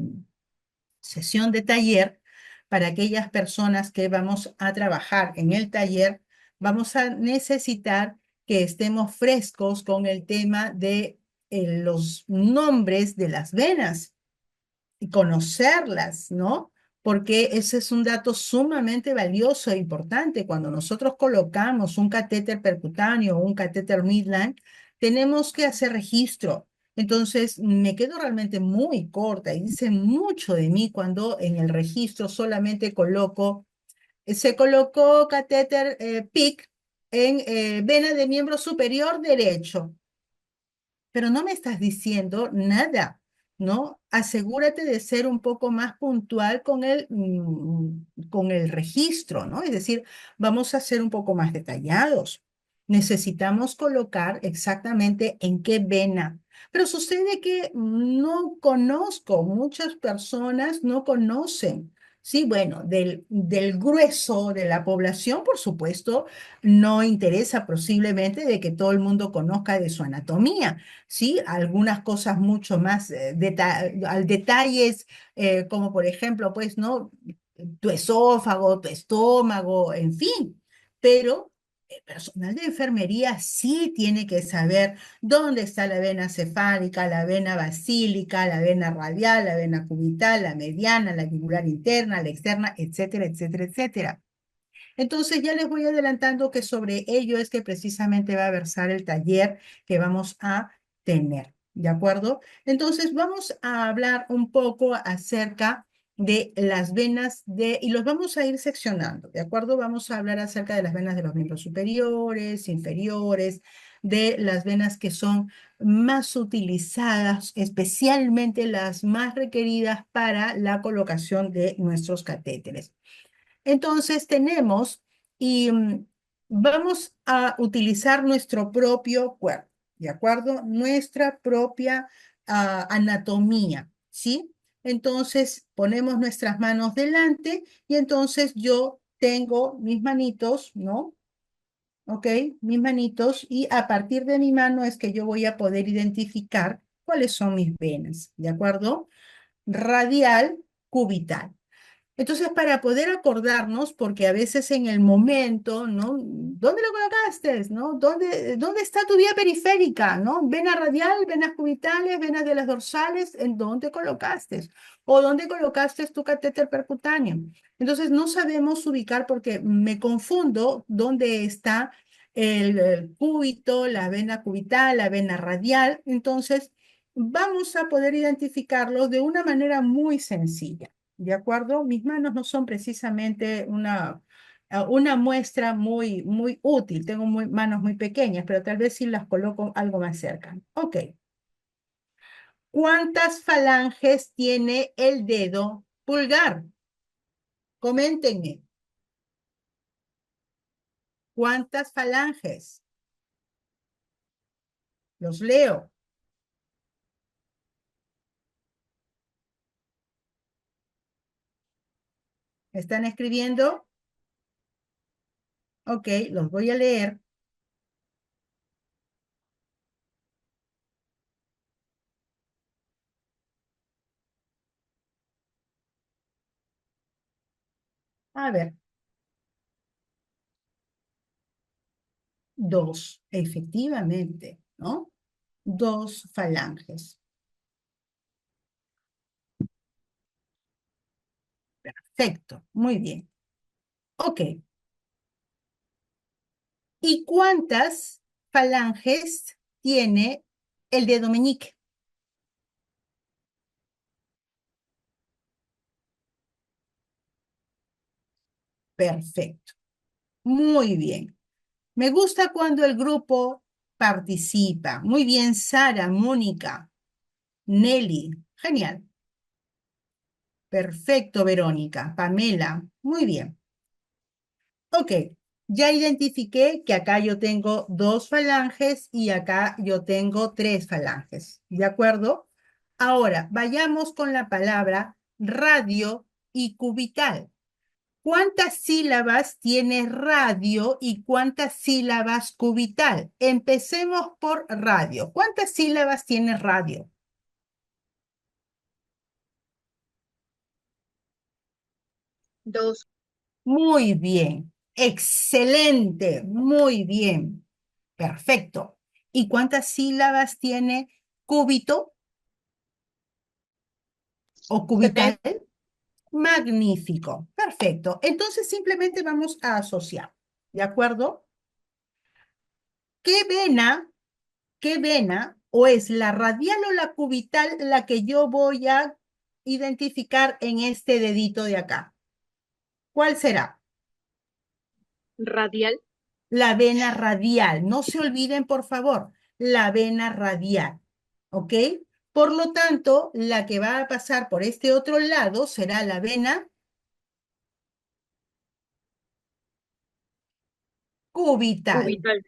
sesión de taller, para aquellas personas que vamos a trabajar en el taller, vamos a necesitar que estemos frescos con el tema de los nombres de las venas y conocerlas, ¿no? Porque ese es un dato sumamente valioso e importante. Cuando nosotros colocamos un catéter percutáneo o un catéter midline, tenemos que hacer registro. Entonces, me quedo realmente muy corta y dice mucho de mí cuando en el registro solamente coloco, se colocó catéter PIC en vena de miembro superior derecho, pero no me estás diciendo nada, ¿no? Asegúrate de ser un poco más puntual con el registro, ¿no? Es decir, vamos a ser un poco más detallados. Necesitamos colocar exactamente en qué vena. Pero sucede que no conozco, muchas personas no conocen. Sí, bueno, del grueso de la población, por supuesto, no interesa posiblemente de que todo el mundo conozca de su anatomía. ¿Sí? Algunas cosas mucho más al detalles, como por ejemplo, pues, ¿no? Tu esófago, tu estómago, en fin. Pero el personal de enfermería sí tiene que saber dónde está la vena cefálica, la vena basílica, la vena radial, la vena cubital, la mediana, la yugular interna, la externa, etcétera, etcétera, etcétera. Entonces ya les voy adelantando que sobre ello es que precisamente va a versar el taller que vamos a tener, ¿de acuerdo? Entonces vamos a hablar un poco acerca de las venas y los vamos a ir seccionando, ¿de acuerdo? Vamos a hablar acerca de las venas de los miembros superiores, inferiores, de las venas que son más utilizadas, especialmente las más requeridas para la colocación de nuestros catéteres. Entonces tenemos y vamos a utilizar nuestro propio cuerpo, ¿de acuerdo? Nuestra propia anatomía, ¿sí? Entonces ponemos nuestras manos delante y entonces yo tengo mis manitos, ¿no? ¿Ok? Mis manitos y a partir de mi mano es que yo voy a poder identificar cuáles son mis venas, ¿de acuerdo? Radial, cubital. Entonces, para poder acordarnos, porque a veces en el momento, ¿no? ¿Dónde lo colocaste? ¿No? ¿Dónde está tu vía periférica? ¿No? Vena radial, venas cubitales, venas de las dorsales, ¿en dónde colocaste? ¿O dónde colocaste tu catéter percutáneo? Entonces, no sabemos ubicar porque me confundo dónde está el cúbito, la vena cubital, la vena radial. Entonces, vamos a poder identificarlos de una manera muy sencilla. ¿De acuerdo? Mis manos no son precisamente una muestra muy útil. Tengo manos muy pequeñas, pero tal vez sí las coloco algo más cerca. Ok. ¿Cuántas falanges tiene el dedo pulgar? Coméntenme. ¿Cuántas falanges? Los leo. ¿Están escribiendo? Ok, los voy a leer. A ver, dos, efectivamente, ¿no? Dos falanges. Perfecto, muy bien. Ok. ¿Y cuántas falanges tiene el dedo meñique? Perfecto. Muy bien. Me gusta cuando el grupo participa. Muy bien, Sara, Mónica, Nelly. Genial. Perfecto, Verónica. Pamela. Muy bien. Ok. Ya identifiqué que acá yo tengo dos falanges y acá yo tengo tres falanges. ¿De acuerdo? Ahora, vayamos con la palabra radio y cubital. ¿Cuántas sílabas tiene radio y cuántas sílabas cubital? Empecemos por radio. ¿Cuántas sílabas tiene radio? Dos. Muy bien. Excelente. Muy bien. Perfecto. ¿Y cuántas sílabas tiene cúbito o Tres. cubital? Magnífico. Perfecto. Entonces simplemente vamos a asociar. ¿De acuerdo? ¿Qué vena ¿Qué vena o es la radial o la cubital la que yo voy a identificar en este dedito de acá? ¿Cuál será? Radial. La vena radial. No se olviden, por favor, la vena radial. ¿Ok? Por lo tanto, la que va a pasar por este otro lado será la vena cubital. Cubital.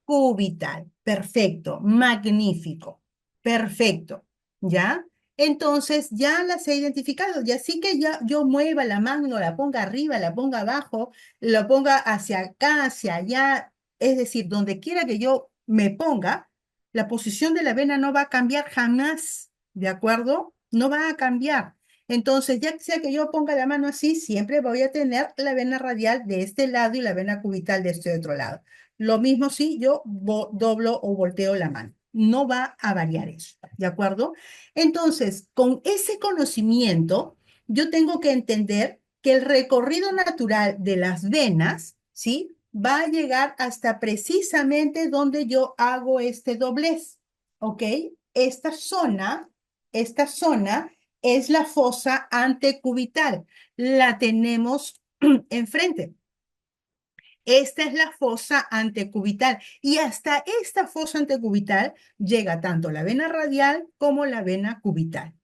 Cubital. Perfecto. Magnífico. Perfecto. ¿Ya? Entonces ya las he identificado. Y así que ya yo mueva la mano, la ponga arriba, la ponga abajo, la ponga hacia acá, hacia allá. Es decir, donde quiera que yo me ponga, la posición de la vena no va a cambiar jamás. ¿De acuerdo? No va a cambiar. Entonces, ya sea que yo ponga la mano así, siempre voy a tener la vena radial de este lado y la vena cubital de este otro lado. Lo mismo si yo doblo o volteo la mano. No va a variar eso, ¿de acuerdo? Entonces, con ese conocimiento, yo tengo que entender que el recorrido natural de las venas, ¿sí? Va a llegar hasta precisamente donde yo hago este doblez, ¿ok? Esta zona, esta zona es la fosa antecubital. La tenemos enfrente. Esta es la fosa antecubital y hasta esta fosa antecubital llega tanto la vena radial como la vena cubital.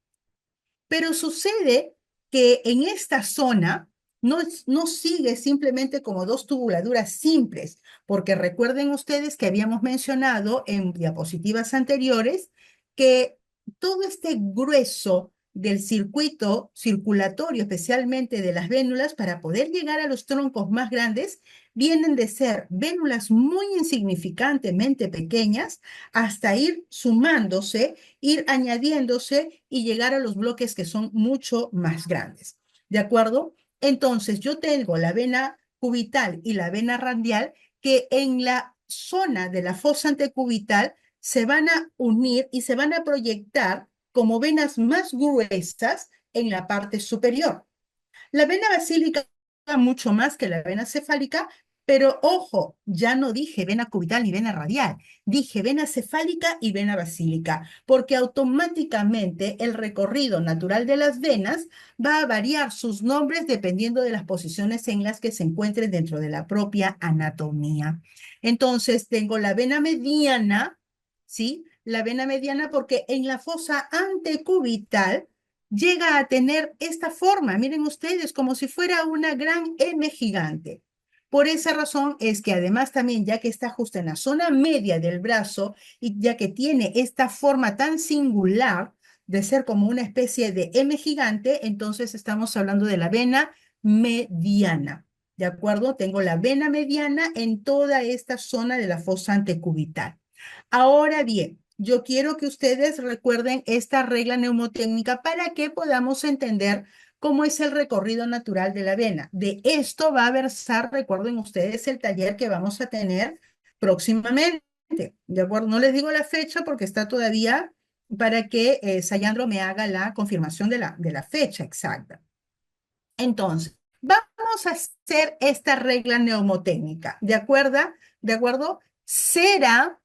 Pero sucede que en esta zona no sigue simplemente como dos tubuladuras simples, porque recuerden ustedes que habíamos mencionado en diapositivas anteriores que todo este grueso del circuito circulatorio, especialmente de las vénulas, para poder llegar a los troncos más grandes, vienen de ser vénulas muy insignificantemente pequeñas hasta ir sumándose, ir añadiéndose y llegar a los bloques que son mucho más grandes. ¿De acuerdo? Entonces, yo tengo la vena cubital y la vena radial que en la zona de la fosa antecubital se van a unir y se van a proyectar como venas más gruesas en la parte superior. La vena basílica mucho más que la vena cefálica, pero ojo, ya no dije vena cubital ni vena radial, dije vena cefálica y vena basílica, porque automáticamente el recorrido natural de las venas va a variar sus nombres dependiendo de las posiciones en las que se encuentren dentro de la propia anatomía. Entonces, tengo la vena mediana, ¿sí? La vena mediana porque en la fosa antecubital llega a tener esta forma, miren ustedes, como si fuera una gran M gigante. Por esa razón es que además también, ya que está justo en la zona media del brazo y ya que tiene esta forma tan singular de ser como una especie de M gigante, entonces estamos hablando de la vena mediana. ¿De acuerdo? Tengo la vena mediana en toda esta zona de la fosa antecubital. Ahora bien, yo quiero que ustedes recuerden esta regla neumotécnica para que podamos entender cómo es el recorrido natural de la vena. De esto va a versar, recuerden ustedes, el taller que vamos a tener próximamente. ¿De acuerdo? No les digo la fecha porque está todavía para que Sayandro me haga la confirmación de la fecha exacta. Entonces, vamos a hacer esta regla neumotécnica. ¿De acuerdo? ¿De acuerdo? Cera,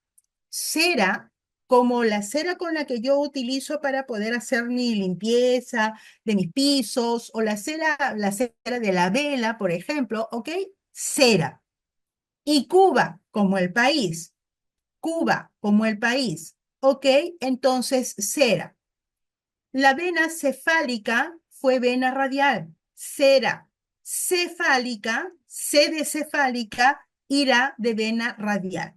como la cera con la que yo utilizo para poder hacer mi limpieza de mis pisos, o la cera de la vela, por ejemplo, ¿ok? Cera. Y Cuba, como el país. Cuba, como el país. ¿Ok? Entonces, cera. La vena cefálica fue vena radial. Cera. Cefálica, C de cefálica, irá de vena radial.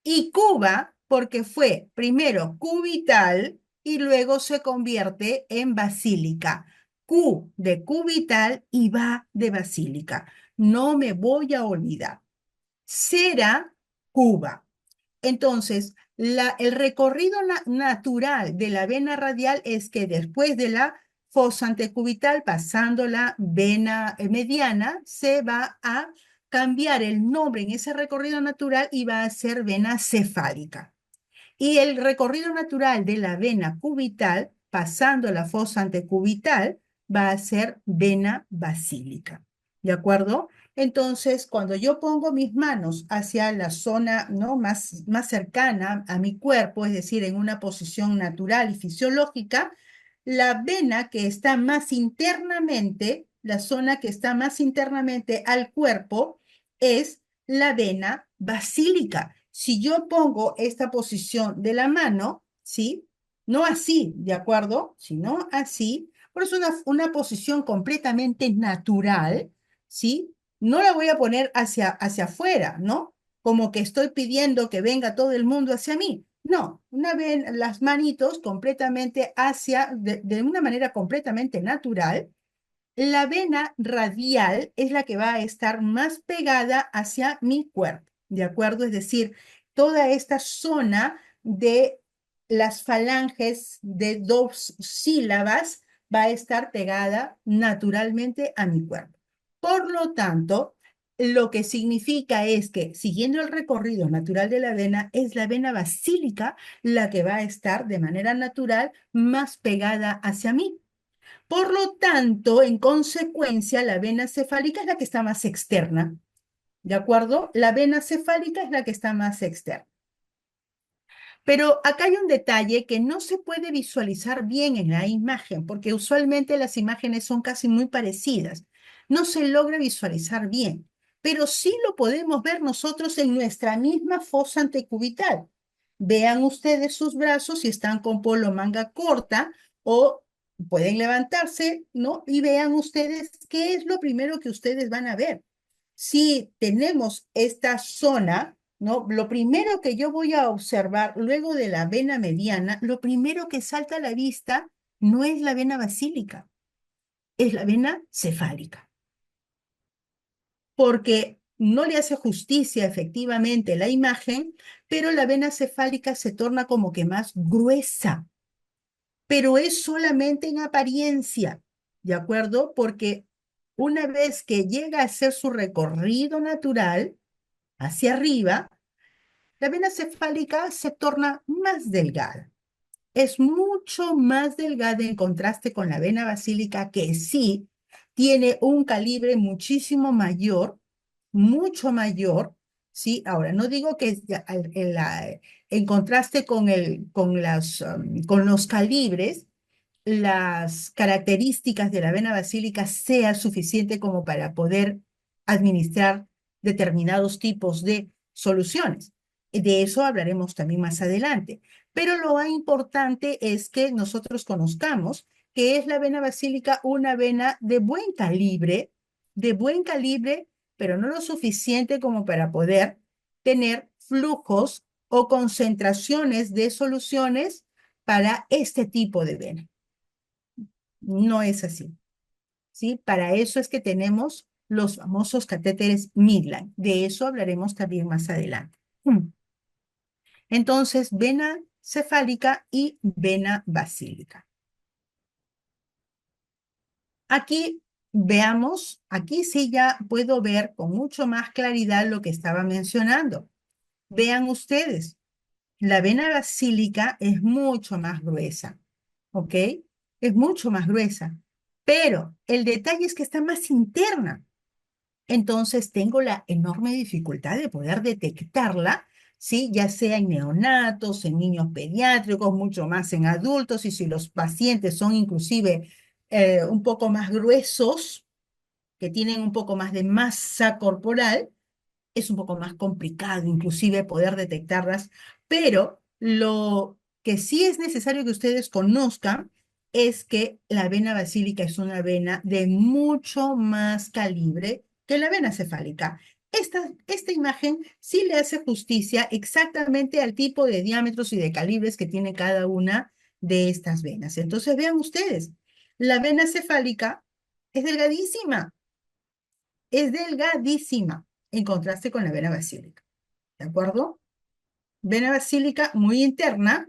Y Cuba, porque fue primero cubital y luego se convierte en basílica. Q de cubital y va de basílica. No me voy a olvidar. Será Cuba. Entonces, el recorrido natural de la vena radial es que después de la fosa antecubital, pasando la vena mediana, se va a cambiar el nombre en ese recorrido natural y va a ser vena cefálica. Y el recorrido natural de la vena cubital, pasando la fosa antecubital, va a ser vena basílica. ¿De acuerdo? Entonces, cuando yo pongo mis manos hacia la zona, ¿no?, más cercana a mi cuerpo, es decir, en una posición natural y fisiológica, la vena que está más internamente, la zona que está más internamente al cuerpo, es la vena basílica. Si yo pongo esta posición de la mano, ¿sí? No así, ¿de acuerdo? Sino así, pero es una posición completamente natural, ¿sí? No la voy a poner hacia afuera, ¿no? Como que estoy pidiendo que venga todo el mundo hacia mí. No, una vez las manitos completamente de una manera completamente natural. La vena radial es la que va a estar más pegada hacia mi cuerpo, ¿de acuerdo? Es decir, toda esta zona de las falanges de dos sílabas va a estar pegada naturalmente a mi cuerpo. Por lo tanto, lo que significa es que, siguiendo el recorrido natural de la vena, es la vena basílica la que va a estar de manera natural más pegada hacia mí. Por lo tanto, en consecuencia, la vena cefálica es la que está más externa. ¿De acuerdo? La vena cefálica es la que está más externa. Pero acá hay un detalle que no se puede visualizar bien en la imagen, porque usualmente las imágenes son casi muy parecidas. No se logra visualizar bien, pero sí lo podemos ver nosotros en nuestra misma fosa antecubital. Vean ustedes sus brazos si están con polo manga corta o pueden levantarse, ¿no? Y vean ustedes qué es lo primero que ustedes van a ver. Si tenemos esta zona, ¿no? Lo primero que yo voy a observar luego de la vena mediana, lo primero que salta a la vista no es la vena basílica, es la vena cefálica, porque no le hace justicia efectivamente la imagen, pero la vena cefálica se torna como que más gruesa, pero es solamente en apariencia, ¿de acuerdo? Porque una vez que llega a hacer su recorrido natural hacia arriba, la vena cefálica se torna más delgada. Es mucho más delgada en contraste con la vena basílica, que sí tiene un calibre muchísimo mayor, mucho mayor, ¿sí? Ahora, no digo que en contraste con los calibres, las características de la vena basílica sea suficiente como para poder administrar determinados tipos de soluciones. De eso hablaremos también más adelante. Pero lo más importante es que nosotros conozcamos que es la vena basílica una vena de buen calibre, pero no lo suficiente como para poder tener flujos o concentraciones de soluciones para este tipo de vena. No es así, ¿sí? Para eso es que tenemos los famosos catéteres Midline. De eso hablaremos también más adelante. Entonces, vena cefálica y vena basílica. Aquí veamos, aquí sí ya puedo ver con mucho más claridad lo que estaba mencionando. Vean ustedes, la vena basílica es mucho más gruesa, ¿ok? Es mucho más gruesa, pero el detalle es que está más interna. Entonces tengo la enorme dificultad de poder detectarla, ¿sí? Ya sea en neonatos, en niños pediátricos, mucho más en adultos, y si los pacientes son inclusive un poco más gruesos, que tienen un poco más de masa corporal, es un poco más complicado inclusive poder detectarlas, pero lo que sí es necesario que ustedes conozcan es que la vena basílica es una vena de mucho más calibre que la vena cefálica. Esta imagen sí le hace justicia exactamente al tipo de diámetros y de calibres que tiene cada una de estas venas. Entonces vean ustedes, la vena cefálica es delgadísima, es delgadísima en contraste con la vena basílica. ¿De acuerdo? Vena basílica muy interna,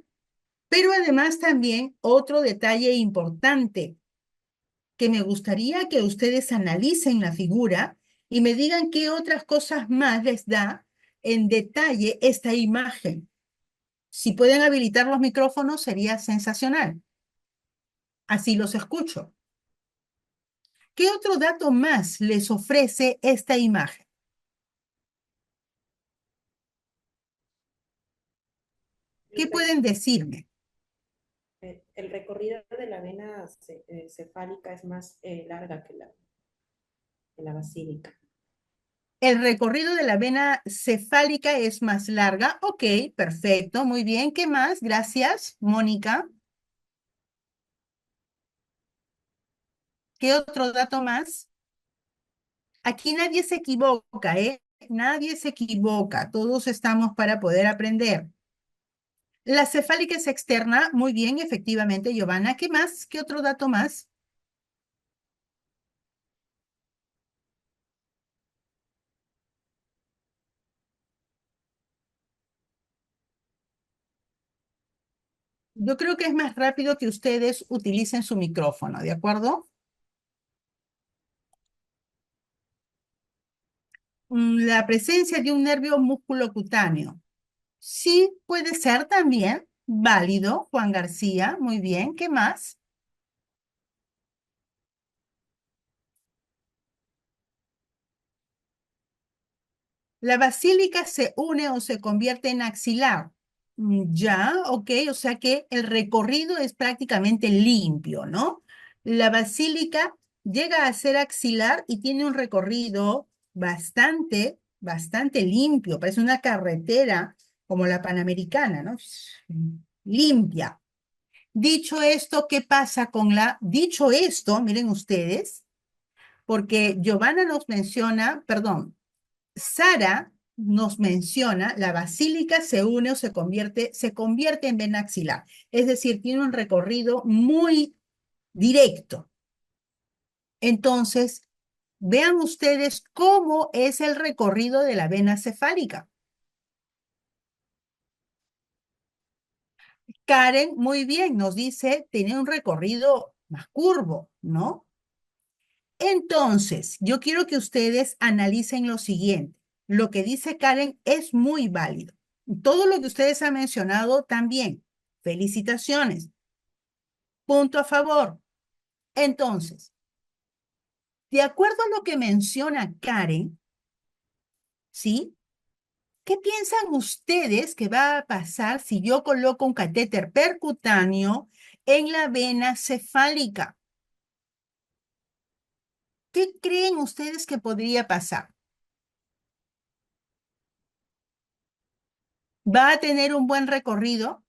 pero además también otro detalle importante que me gustaría que ustedes analicen la figura y me digan qué otras cosas más les da en detalle esta imagen. Si pueden habilitar los micrófonos sería sensacional. Así los escucho. ¿Qué otro dato más les ofrece esta imagen? ¿Qué El, re- pueden decirme? el recorrido de la vena cefálica es más larga que la basílica. El recorrido de la vena cefálica es más larga. Ok, perfecto, muy bien. ¿Qué más? Gracias, Mónica. ¿Qué otro dato más? Aquí nadie se equivoca, ¿eh? Nadie se equivoca. Todos estamos para poder aprender. La cefálica es externa. Muy bien, efectivamente, Giovanna. ¿Qué más? ¿Qué otro dato más? Yo creo que es más rápido que ustedes utilicen su micrófono, ¿de acuerdo? La presencia de un nervio musculocutáneo. Sí, puede ser también válido, Juan García. Muy bien, ¿qué más? La basílica se une o se convierte en axilar. Ya, ok, o sea que el recorrido es prácticamente limpio, ¿no? La basílica llega a ser axilar y tiene un recorrido bastante limpio. Parece una carretera como la Panamericana, ¿no? Limpia. Dicho esto, ¿qué pasa con dicho esto, miren ustedes, porque Giovanna nos menciona, perdón, Sara nos menciona, la basílica se une o se convierte en vena axilar. Es decir, tiene un recorrido muy directo. Entonces, vean ustedes cómo es el recorrido de la vena cefálica. Karen, muy bien, nos dice, tiene un recorrido más curvo, ¿no? Entonces, yo quiero que ustedes analicen lo siguiente. Lo que dice Karen es muy válido. Todo lo que ustedes han mencionado también. Felicitaciones. Punto a favor. Entonces, de acuerdo a lo que menciona Karen, ¿sí? ¿Qué piensan ustedes que va a pasar si yo coloco un catéter percutáneo en la vena cefálica? ¿Qué creen ustedes que podría pasar? ¿Va a tener un buen recorrido?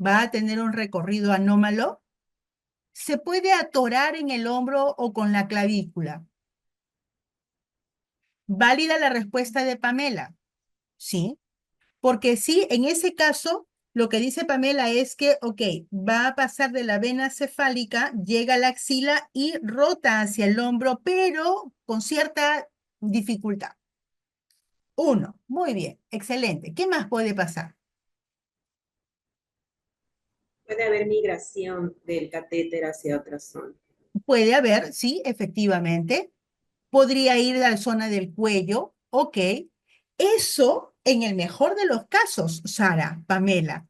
¿Va a tener un recorrido anómalo? ¿Se puede atorar en el hombro o con la clavícula? ¿Válida la respuesta de Pamela? Sí, porque sí, en ese caso, lo que dice Pamela es que, ok, va a pasar de la vena cefálica, llega a la axila y rota hacia el hombro, pero con cierta dificultad. Uno, muy bien, excelente. ¿Qué más puede pasar? Puede haber migración del catéter hacia otra zona. Puede haber, sí, efectivamente. Podría ir a la zona del cuello, ok. Eso en el mejor de los casos, Sara, Pamela.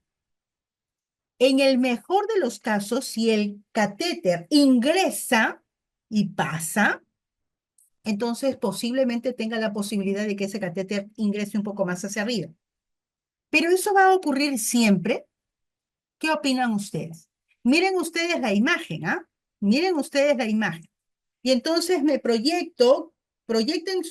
En el mejor de los casos, si el catéter ingresa y pasa, entonces posiblemente tenga la posibilidad de que ese catéter ingrese un poco más hacia arriba. Pero eso va a ocurrir siempre. ¿Qué opinan ustedes? Miren ustedes la imagen, ¿ah? Miren ustedes la imagen. Y entonces me proyecten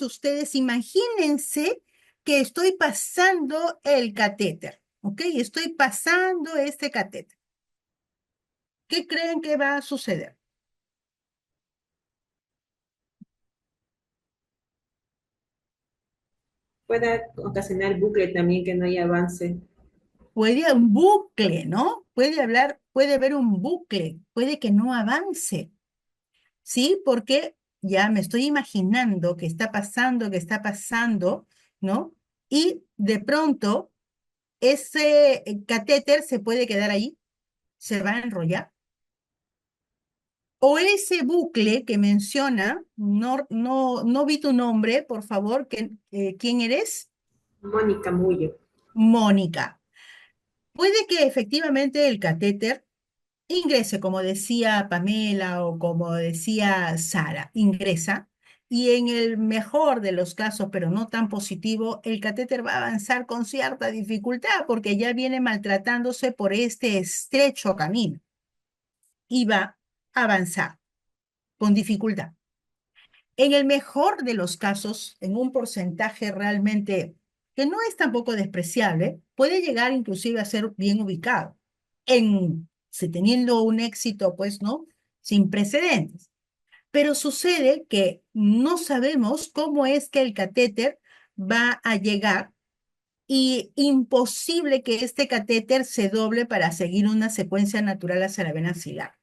ustedes, imagínense que estoy pasando el catéter, ¿ok? Estoy pasando este catéter. ¿Qué creen que va a suceder? Puede ocasionar bucle también, que no haya avance. Puede haber un bucle, ¿no? Puede haber un bucle, puede que no avance, ¿sí? Porque ya me estoy imaginando que está pasando, ¿no? Y de pronto ese catéter se puede quedar ahí, se va a enrollar. O ese bucle que menciona, no vi tu nombre, por favor, ¿quién eres? Mónica Mullo. Mónica. Puede que efectivamente el catéter ingrese, como decía Pamela o como decía Sara, ingresa, y en el mejor de los casos, pero no tan positivo, el catéter va a avanzar con cierta dificultad porque ya viene maltratándose por este estrecho camino y va a avanzar con dificultad. En el mejor de los casos, en un porcentaje realmente que no es tampoco despreciable, puede llegar inclusive a ser bien ubicado, teniendo un éxito, pues, ¿no? Sin precedentes. Pero sucede que no sabemos cómo es que el catéter va a llegar y imposible que este catéter se doble para seguir una secuencia natural hacia la vena axilar.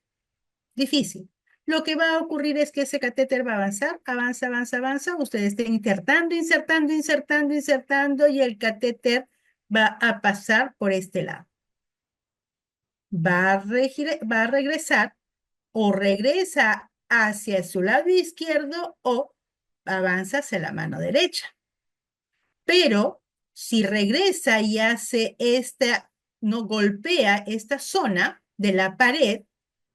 Difícil. Lo que va a ocurrir es que ese catéter va a avanzar, avanza, avanza, avanza. Ustedes estén insertando, insertando, insertando, insertando y el catéter va a pasar por este lado. Va a regresar o regresa hacia su lado izquierdo o avanza hacia la mano derecha. Pero si regresa y hace no golpea esta zona de la pared,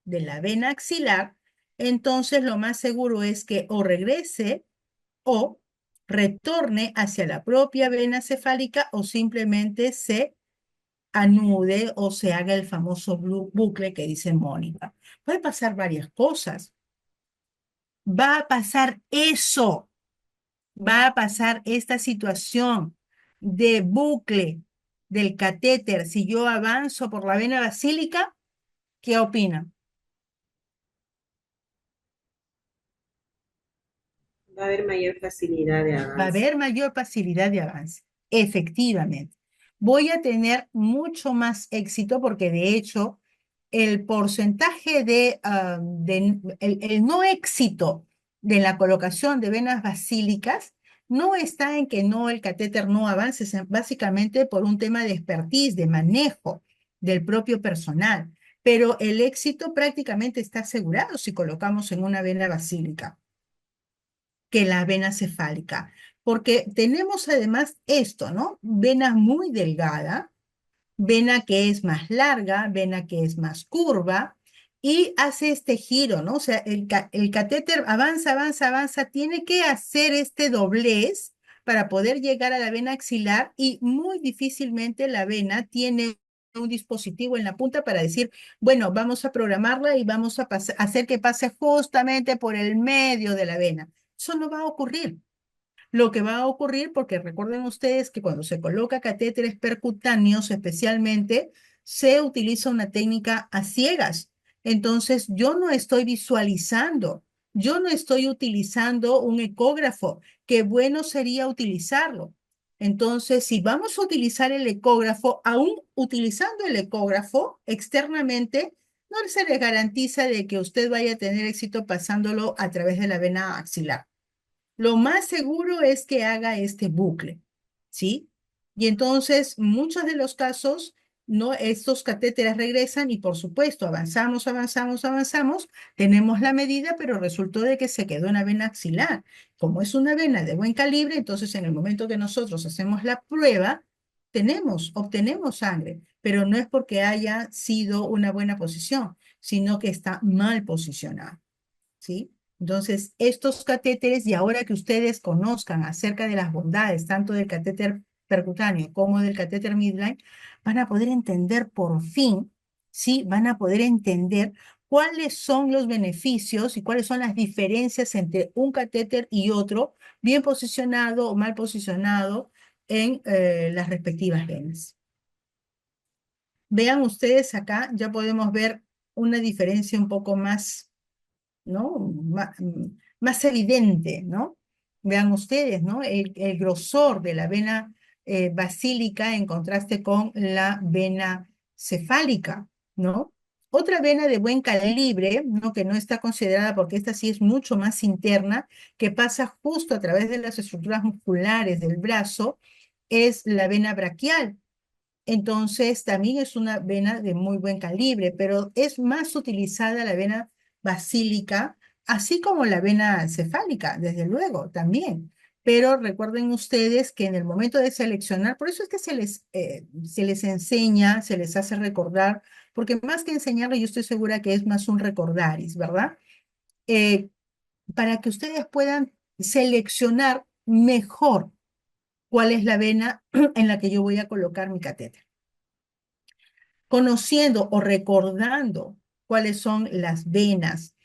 de la vena axilar, entonces lo más seguro es que o regrese o retorne hacia la propia vena cefálica o simplemente se anude o se haga el famoso bucle que dice Mónica. Puede pasar varias cosas. Va a pasar eso, va a pasar esta situación de bucle del catéter si yo avanzo por la vena basílica. ¿Qué opinan? Va a haber mayor facilidad de Va a avance. haber mayor facilidad de avance, efectivamente. Voy a tener mucho más éxito porque de hecho el porcentaje el no éxito de la colocación de venas basílicas no está en que no el catéter no avance, es básicamente por un tema de expertise, de manejo del propio personal. Pero el éxito prácticamente está asegurado si colocamos en una vena basílica. que la vena cefálica, porque tenemos además esto, ¿no? Vena muy delgada, vena que es más larga, vena que es más curva, y hace este giro, ¿no? O sea, el catéter avanza, avanza, avanza, tiene que hacer este doblez para poder llegar a la vena axilar y muy difícilmente la vena tiene un dispositivo en la punta para decir, bueno, vamos a programarla y vamos a hacer que pase justamente por el medio de la vena. Eso no va a ocurrir. Lo que va a ocurrir, porque recuerden ustedes que cuando se coloca catéteres percutáneos especialmente, se utiliza una técnica a ciegas. Entonces, yo no estoy visualizando, yo no estoy utilizando un ecógrafo. Qué bueno sería utilizarlo. Entonces, si vamos a utilizar el ecógrafo, aún utilizando el ecógrafo externamente, no se le garantiza de que usted vaya a tener éxito pasándolo a través de la vena axilar. Lo más seguro es que haga este bucle, ¿sí? Y entonces, muchos de los casos, no, estos catéteres regresan y por supuesto, avanzamos, avanzamos, avanzamos, tenemos la medida, pero resultó de que se quedó una vena axilar. Como es una vena de buen calibre, entonces en el momento que nosotros hacemos la prueba, obtenemos sangre, pero no es porque haya sido una buena posición, sino que está mal posicionada. ¿Sí? Entonces, estos catéteres, y ahora que ustedes conozcan acerca de las bondades tanto del catéter percutáneo como del catéter midline, van a poder entender por fin, ¿sí? Van a poder entender cuáles son los beneficios y cuáles son las diferencias entre un catéter y otro, bien posicionado o mal posicionado en las respectivas venas. Vean ustedes acá, ya podemos ver una diferencia un poco más, ¿no? Más evidente, ¿no? Vean ustedes, ¿no? El grosor de la vena basílica en contraste con la vena cefálica, ¿no? Otra vena de buen calibre, ¿no? Que no está considerada porque esta sí es mucho más interna, que pasa justo a través de las estructuras musculares del brazo, es la vena braquial. Entonces, también es una vena de muy buen calibre, pero es más utilizada la vena basílica, así como la vena cefálica, desde luego, también. Pero recuerden ustedes que en el momento de seleccionar, por eso es que se les enseña, se les hace recordar, porque más que enseñarle, yo estoy segura que es más un recordaris, ¿verdad? Eh, para que ustedes puedan seleccionar mejor cuál es la vena en la que yo voy a colocar mi catéter. Conociendo o recordando cuáles son las venas,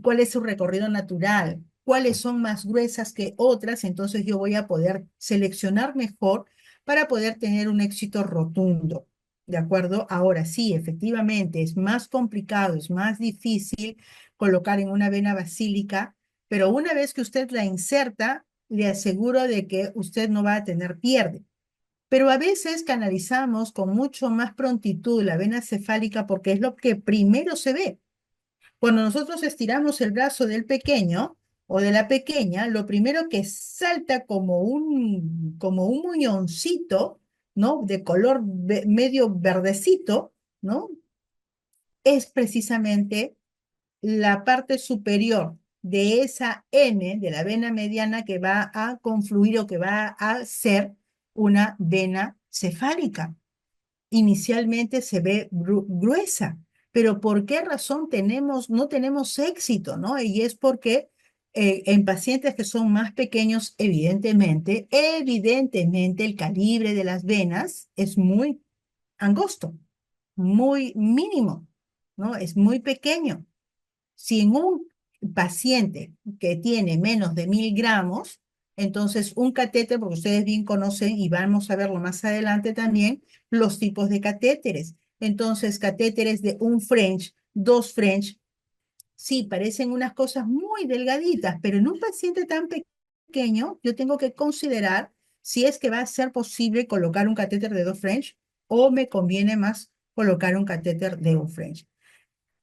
cuál es su recorrido natural, cuáles son más gruesas que otras, entonces yo voy a poder seleccionar mejor para poder tener un éxito rotundo. ¿De acuerdo? Ahora sí, efectivamente, es más complicado, es más difícil colocar en una vena basílica, pero una vez que usted la inserta, le aseguro de que usted no va a tener pierde. Pero a veces canalizamos con mucho más prontitud la vena cefálica porque es lo que primero se ve. Cuando nosotros estiramos el brazo del pequeño o de la pequeña, lo primero que salta como un muñoncito, ¿no? De color medio verdecito, ¿no? Es precisamente la parte superior de esa N, de la vena mediana que va a confluir o que va a ser una vena cefálica. Inicialmente se ve gruesa, pero ¿por qué razón no tenemos éxito, ¿no? Y es porque en pacientes que son más pequeños, evidentemente el calibre de las venas es muy angosto, muy mínimo, ¿no? Es muy pequeño. Si en un paciente que tiene menos de 1000 gramos, entonces un catéter, porque ustedes bien conocen y vamos a verlo más adelante también, los tipos de catéteres. Entonces, catéteres de un French, dos French, sí, parecen unas cosas muy delgaditas, pero en un paciente tan pequeño, yo tengo que considerar si es que va a ser posible colocar un catéter de dos French o me conviene más colocar un catéter de un French.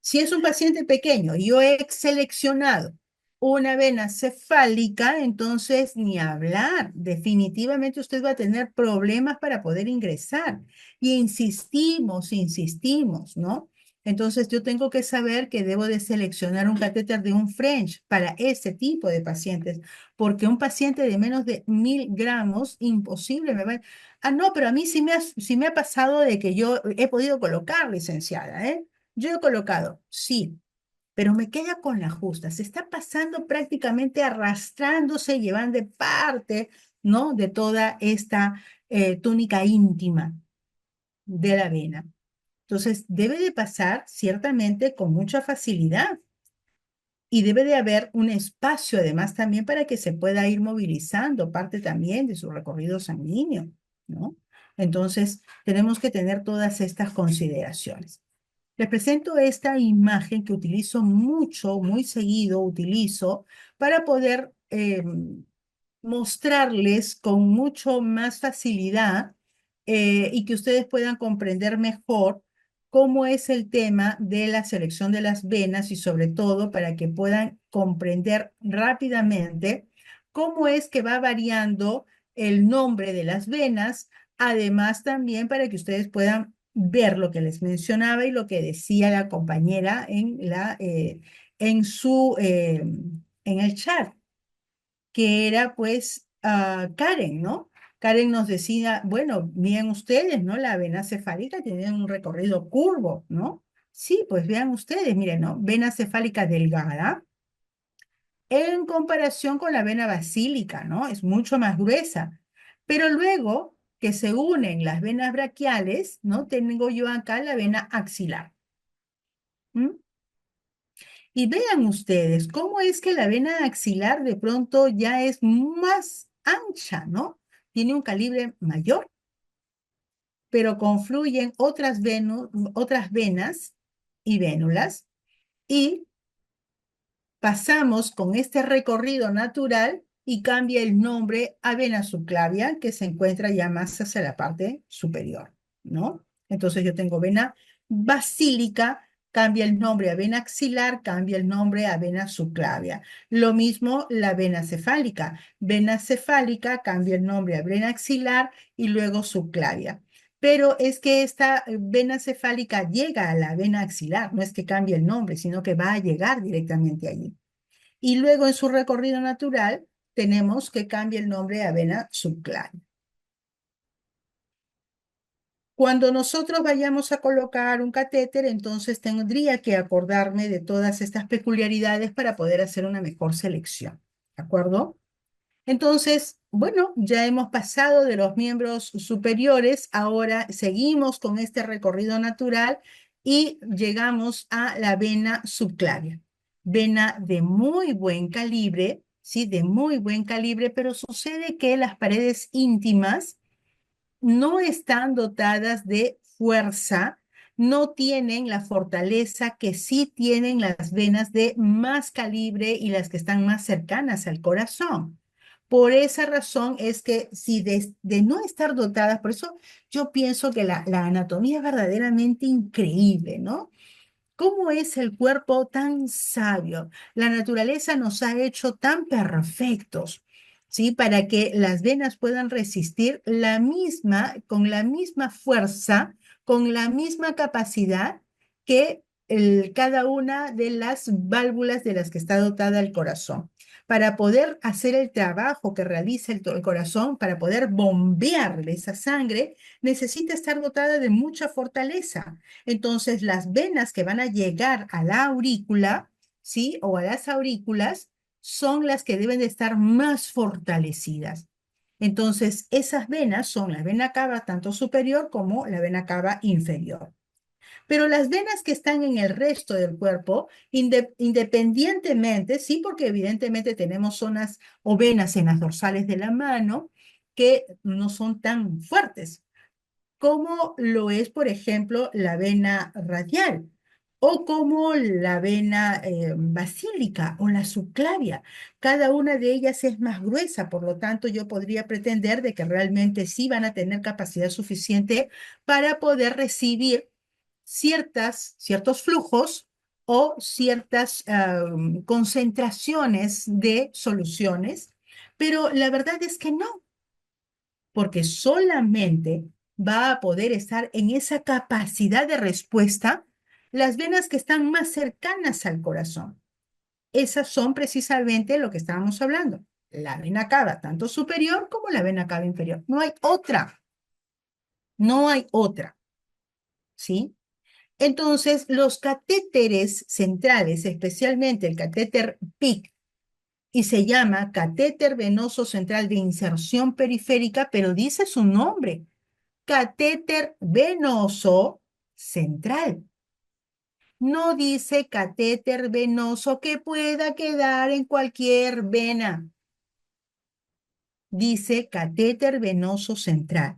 Si es un paciente pequeño y yo he seleccionado una vena cefálica, entonces ni hablar. Definitivamente usted va a tener problemas para poder ingresar. Y insistimos, ¿no? Entonces yo tengo que saber que debo de seleccionar un catéter de un French para ese tipo de pacientes, porque un paciente de menos de 1000 gramos, imposible, me va. Ah, no, pero a mí sí me ha pasado de que yo he podido colocar, licenciada, ¿eh? Yo he colocado, sí, pero me queda con la justa. Se está pasando prácticamente arrastrándose, llevando parte, ¿no? De toda esta túnica íntima de la vena. Entonces, debe de pasar ciertamente con mucha facilidad y debe de haber un espacio además también para que se pueda ir movilizando parte también de su recorrido sanguíneo, ¿no? Entonces, tenemos que tener todas estas consideraciones. Les presento esta imagen que utilizo mucho, muy seguido utilizo para poder mostrarles con mucho más facilidad y que ustedes puedan comprender mejor cómo es el tema de la selección de las venas y sobre todo para que puedan comprender rápidamente cómo es que va variando el nombre de las venas, además también para que ustedes puedan ver lo que les mencionaba y lo que decía la compañera en el chat que era pues Karen, ¿no? Karen nos decía, bueno, miren ustedes, ¿no? La vena cefálica tiene un recorrido curvo, ¿no? Sí, pues vean ustedes, miren, ¿no? Vena cefálica delgada en comparación con la vena basílica, ¿no? Es mucho más gruesa. Pero luego que se unen las venas braquiales, ¿no? Tengo yo acá la vena axilar. ¿Mm? Y vean ustedes cómo es que la vena axilar de pronto ya es más ancha, ¿no? Tiene un calibre mayor, pero confluyen otras venas y vénulas y pasamos con este recorrido natural y cambia el nombre a vena subclavia, que se encuentra ya más hacia la parte superior, ¿no? Entonces yo tengo vena basílica, cambia el nombre a vena axilar, cambia el nombre a vena subclavia. Lo mismo la vena cefálica cambia el nombre a vena axilar y luego subclavia. Pero es que esta vena cefálica llega a la vena axilar, no es que cambie el nombre, sino que va a llegar directamente allí. Y luego en su recorrido natural tenemos que cambie el nombre a vena subclavia. Cuando nosotros vayamos a colocar un catéter, entonces tendría que acordarme de todas estas peculiaridades para poder hacer una mejor selección. ¿De acuerdo? Entonces, bueno, ya hemos pasado de los miembros superiores, ahora seguimos con este recorrido natural y llegamos a la vena subclavia. Vena de muy buen calibre, ¿sí? De muy buen calibre, pero sucede que las paredes íntimas no están dotadas de fuerza, no tienen la fortaleza que sí tienen las venas de más calibre y las que están más cercanas al corazón. Por esa razón es que si de no estar dotadas, por eso yo pienso que la anatomía es verdaderamente increíble, ¿no? ¿Cómo es el cuerpo tan sabio? La naturaleza nos ha hecho tan perfectos, ¿sí? Para que las venas puedan resistir con la misma fuerza, con la misma capacidad que cada una de las válvulas de las que está dotada el corazón. Para poder hacer el trabajo que realiza el corazón, para poder bombearle esa sangre, necesita estar dotada de mucha fortaleza. Entonces, las venas que van a llegar a la aurícula, ¿sí? O a las aurículas, son las que deben de estar más fortalecidas. Entonces, esas venas son la vena cava tanto superior como la vena cava inferior. Pero las venas que están en el resto del cuerpo, independientemente, sí, porque evidentemente tenemos zonas o venas en las dorsales de la mano que no son tan fuertes, como lo es, por ejemplo, la vena radial o como la vena basílica o la subclavia. Cada una de ellas es más gruesa, por lo tanto yo podría pretender de que realmente sí van a tener capacidad suficiente para poder recibir ciertos flujos o ciertas concentraciones de soluciones, pero la verdad es que no, porque solamente va a poder estar en esa capacidad de respuesta las venas que están más cercanas al corazón. Esas son precisamente lo que estábamos hablando. La vena cava, tanto superior como la vena cava inferior. No hay otra. No hay otra. ¿Sí? Entonces, los catéteres centrales, especialmente el catéter PIC, y se llama catéter venoso central de inserción periférica, pero dice su nombre, catéter venoso central. No dice catéter venoso que pueda quedar en cualquier vena. Dice catéter venoso central.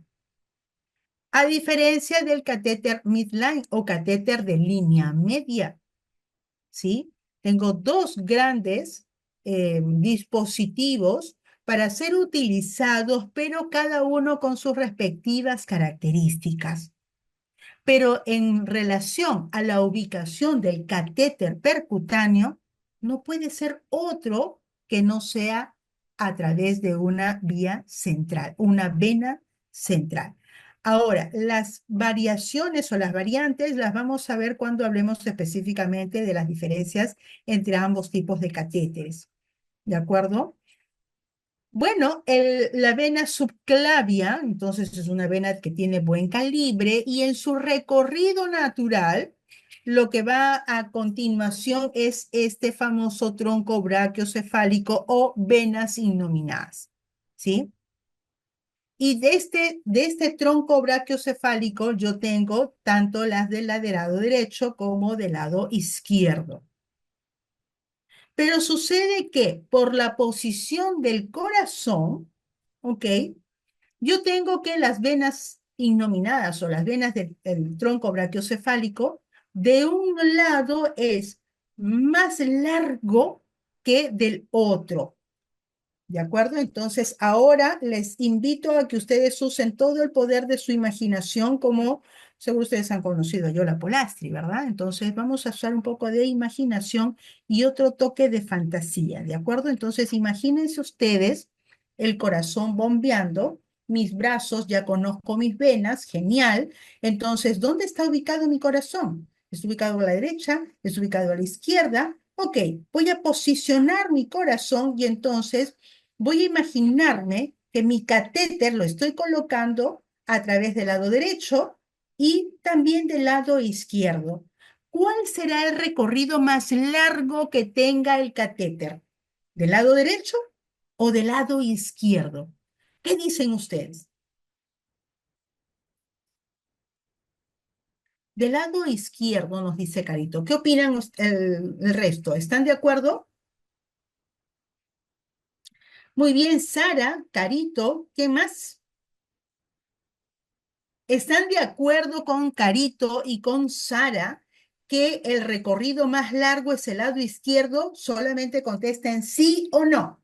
A diferencia del catéter midline o catéter de línea media, ¿sí? Tengo dos grandes dispositivos para ser utilizados, pero cada uno con sus respectivas características. Pero en relación a la ubicación del catéter percutáneo, no puede ser otro que no sea a través de una vía central, una vena central. Ahora, las variaciones o las variantes las vamos a ver cuando hablemos específicamente de las diferencias entre ambos tipos de catéteres. ¿De acuerdo? Bueno, la vena subclavia, entonces es una vena que tiene buen calibre y en su recorrido natural, lo que va a continuación es este famoso tronco brachiocefálico o venas innominadas, ¿sí? Y de este tronco brachiocefálico yo tengo tanto las del lado derecho como del lado izquierdo. Pero sucede que por la posición del corazón, ¿ok? Yo tengo que las venas innominadas o las venas del tronco brachiocefálico, de un lado es más largo que del otro. ¿De acuerdo? Entonces, ahora les invito a que ustedes usen todo el poder de su imaginación, como seguro ustedes han conocido a Yola Polastri, ¿verdad? Entonces, vamos a usar un poco de imaginación y otro toque de fantasía, ¿de acuerdo? Entonces, imagínense ustedes el corazón bombeando, mis brazos, ya conozco mis venas, genial. Entonces, ¿dónde está ubicado mi corazón? ¿Está ubicado a la derecha? ¿Está ubicado a la izquierda? Ok, voy a posicionar mi corazón y entonces voy a imaginarme que mi catéter lo estoy colocando a través del lado derecho y también del lado izquierdo. ¿Cuál será el recorrido más largo que tenga el catéter? ¿Del lado derecho o del lado izquierdo? ¿Qué dicen ustedes? Del lado izquierdo, nos dice Carito. ¿Qué opinan el resto? ¿Están de acuerdo? Muy bien, Sara, Carito, ¿qué más? ¿Están de acuerdo con Carito y con Sara que el recorrido más largo es el lado izquierdo? Solamente contesten sí o no.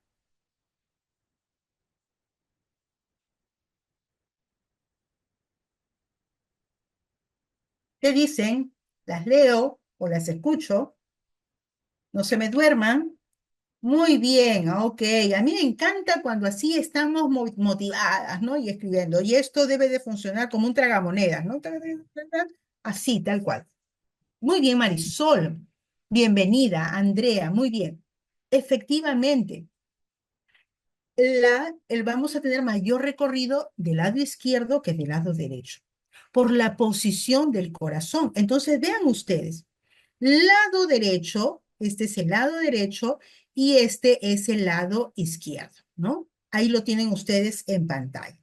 ¿Qué dicen? ¿Las leo o las escucho? No se me duerman. Muy bien, ok. A mí me encanta cuando así estamos motivadas, ¿no? Y escribiendo. Y esto debe de funcionar como un tragamonedas, ¿no? Así, tal cual. Muy bien, Marisol. Bienvenida, Andrea. Muy bien. Efectivamente, vamos a tener mayor recorrido del lado izquierdo que del lado derecho, por la posición del corazón. Entonces, vean ustedes, lado derecho, este es el lado derecho y este es el lado izquierdo, ¿no? Ahí lo tienen ustedes en pantalla.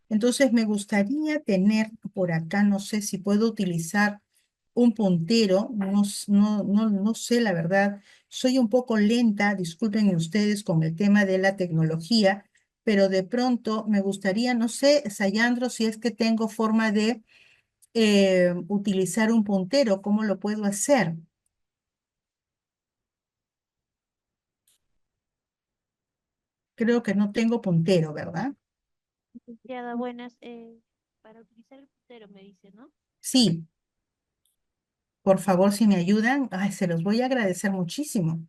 Entonces, me gustaría tener por acá, no sé si puedo utilizar un puntero, no sé la verdad, soy un poco lenta, disculpen ustedes con el tema de la tecnología, pero de pronto me gustaría, no sé, Sayandro, si es que tengo forma de utilizar un puntero, ¿cómo lo puedo hacer? Creo que no tengo puntero, ¿verdad? Licenciada, buenas. Para utilizar el puntero me dice, ¿no? Sí, por favor, si me ayudan, ay, se los voy a agradecer muchísimo.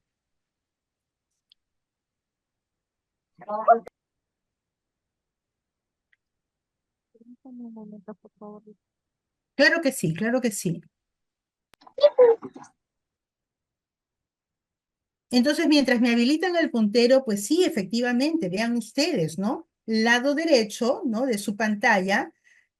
Permítame un momento, por favor. Claro que sí, claro que sí. Entonces, mientras me habilitan el puntero, pues sí, efectivamente, vean ustedes, ¿no? Lado derecho, ¿no? De su pantalla,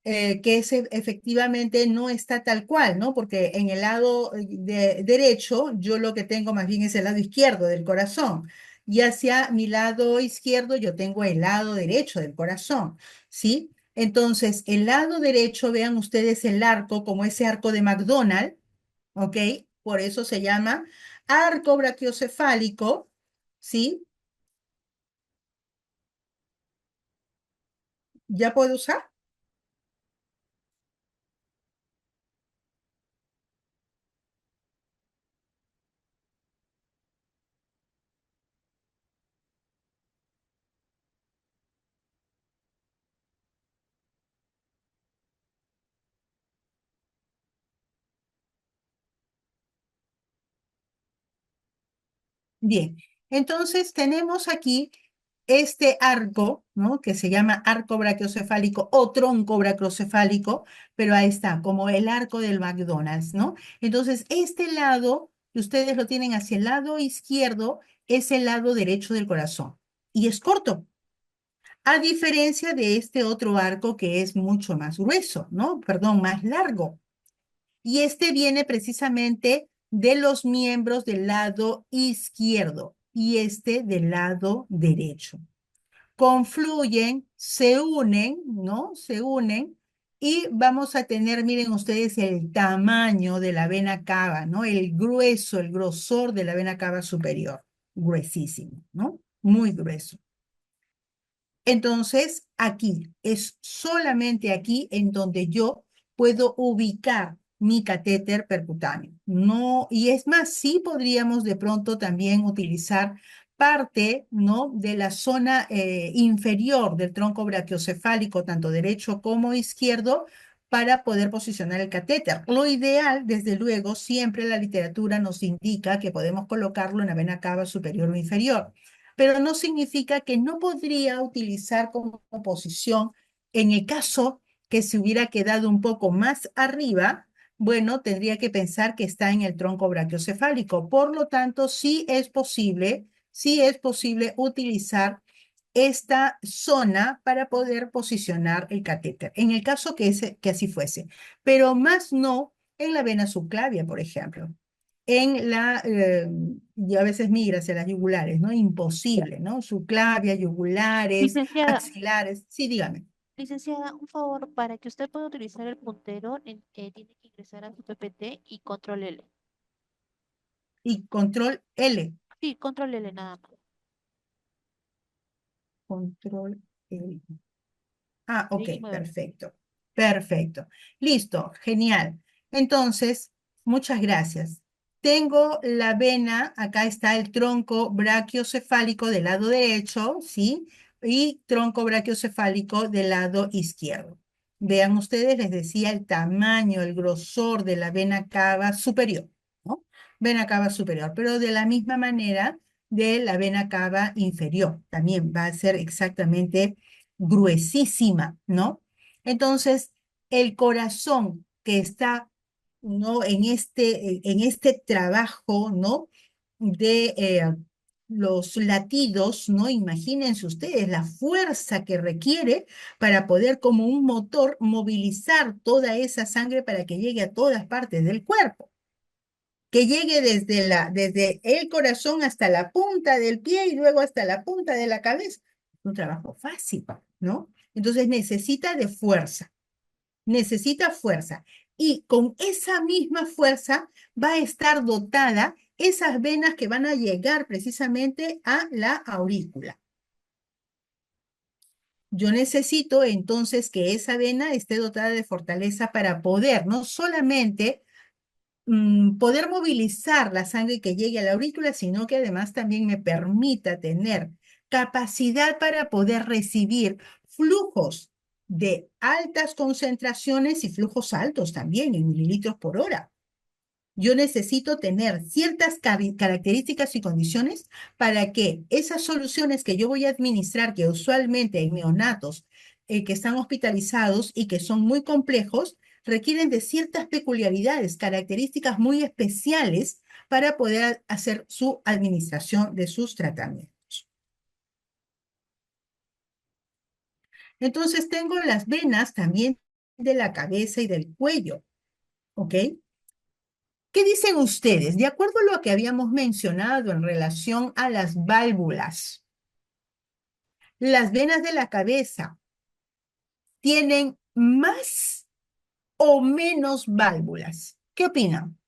que efectivamente no está tal cual, ¿no? Porque en el lado derecho, yo lo que tengo más bien es el lado izquierdo del corazón. Y hacia mi lado izquierdo, yo tengo el lado derecho del corazón, ¿sí? Entonces, el lado derecho, vean ustedes el arco, como ese arco de McDonald's, ¿ok? Por eso se llama arco brachiocefálico, ¿sí? ¿Ya puedo usar? Bien, entonces tenemos aquí este arco, ¿no? Que se llama arco brachiocefálico o tronco brachiocefálico, pero ahí está, como el arco del McDonald's, ¿no? Entonces, este lado, que ustedes lo tienen hacia el lado izquierdo, es el lado derecho del corazón. Y es corto, a diferencia de este otro arco que es mucho más grueso, ¿no? Perdón, más largo. Y este viene precisamente de los miembros del lado izquierdo y este del lado derecho. Confluyen, se unen, ¿no? Se unen y vamos a tener, miren ustedes, el tamaño de la vena cava, ¿no? El grueso, el grosor de la vena cava superior. Gruesísimo, ¿no? Muy grueso. Entonces, aquí es solamente aquí en donde yo puedo ubicar mi catéter percutáneo. No, y es más, sí podríamos de pronto también utilizar parte, ¿no? De la zona inferior del tronco brachiocefálico, tanto derecho como izquierdo, para poder posicionar el catéter. Lo ideal, desde luego, siempre la literatura nos indica que podemos colocarlo en la vena cava superior o inferior, pero no significa que no podría utilizar como posición en el caso que se hubiera quedado un poco más arriba. Bueno, tendría que pensar que está en el tronco brachiocefálico. Por lo tanto, sí es posible utilizar esta zona para poder posicionar el catéter, en el caso que así fuese, pero más no en la vena subclavia, por ejemplo. Y a veces migra hacia las yugulares, ¿no? Imposible, ¿no? Subclavia, yugulares, Licenciada, axilares. Sí, dígame. licenciada, un favor, para que usted pueda utilizar el puntero, tiene que ingresar a su PPT y control L. Y control L. Sí, control L nada más. Control L. Ah, ok, Y muévelo. perfecto. Perfecto. Listo, genial. Entonces, muchas gracias. Tengo la vena, acá está el tronco brachiocefálico del lado derecho, ¿sí? Y tronco brachiocefálico del lado izquierdo. Vean ustedes, les decía el tamaño, el grosor de la vena cava superior, ¿no? Vena cava superior, pero de la misma manera de la vena cava inferior. También va a ser exactamente gruesísima, ¿no? Entonces, el corazón que está, ¿no? En este trabajo, ¿no? De los latidos, ¿no? Imagínense ustedes la fuerza que requiere para poder como un motor movilizar toda esa sangre para que llegue a todas partes del cuerpo, que llegue desde el corazón hasta la punta del pie y luego hasta la punta de la cabeza. Es un trabajo fácil, ¿no? Entonces necesita fuerza. Y con esa misma fuerza va a estar dotada esas venas que van a llegar precisamente a la aurícula. Yo necesito entonces que esa vena esté dotada de fortaleza para poder no solamente poder movilizar la sangre que llegue a la aurícula, sino que además también me permita tener capacidad para poder recibir flujos de altas concentraciones y flujos altos también en mililitros por hora. Yo necesito tener ciertas características y condiciones para que esas soluciones que yo voy a administrar, que usualmente en neonatos que están hospitalizados y que son muy complejos, requieren de ciertas peculiaridades, características muy especiales para poder hacer su administración de sus tratamientos. Entonces tengo las venas también de la cabeza y del cuello, ¿ok? ¿Qué dicen ustedes? De acuerdo a lo que habíamos mencionado en relación a las válvulas, las venas de la cabeza tienen más o menos válvulas. ¿Qué opinan?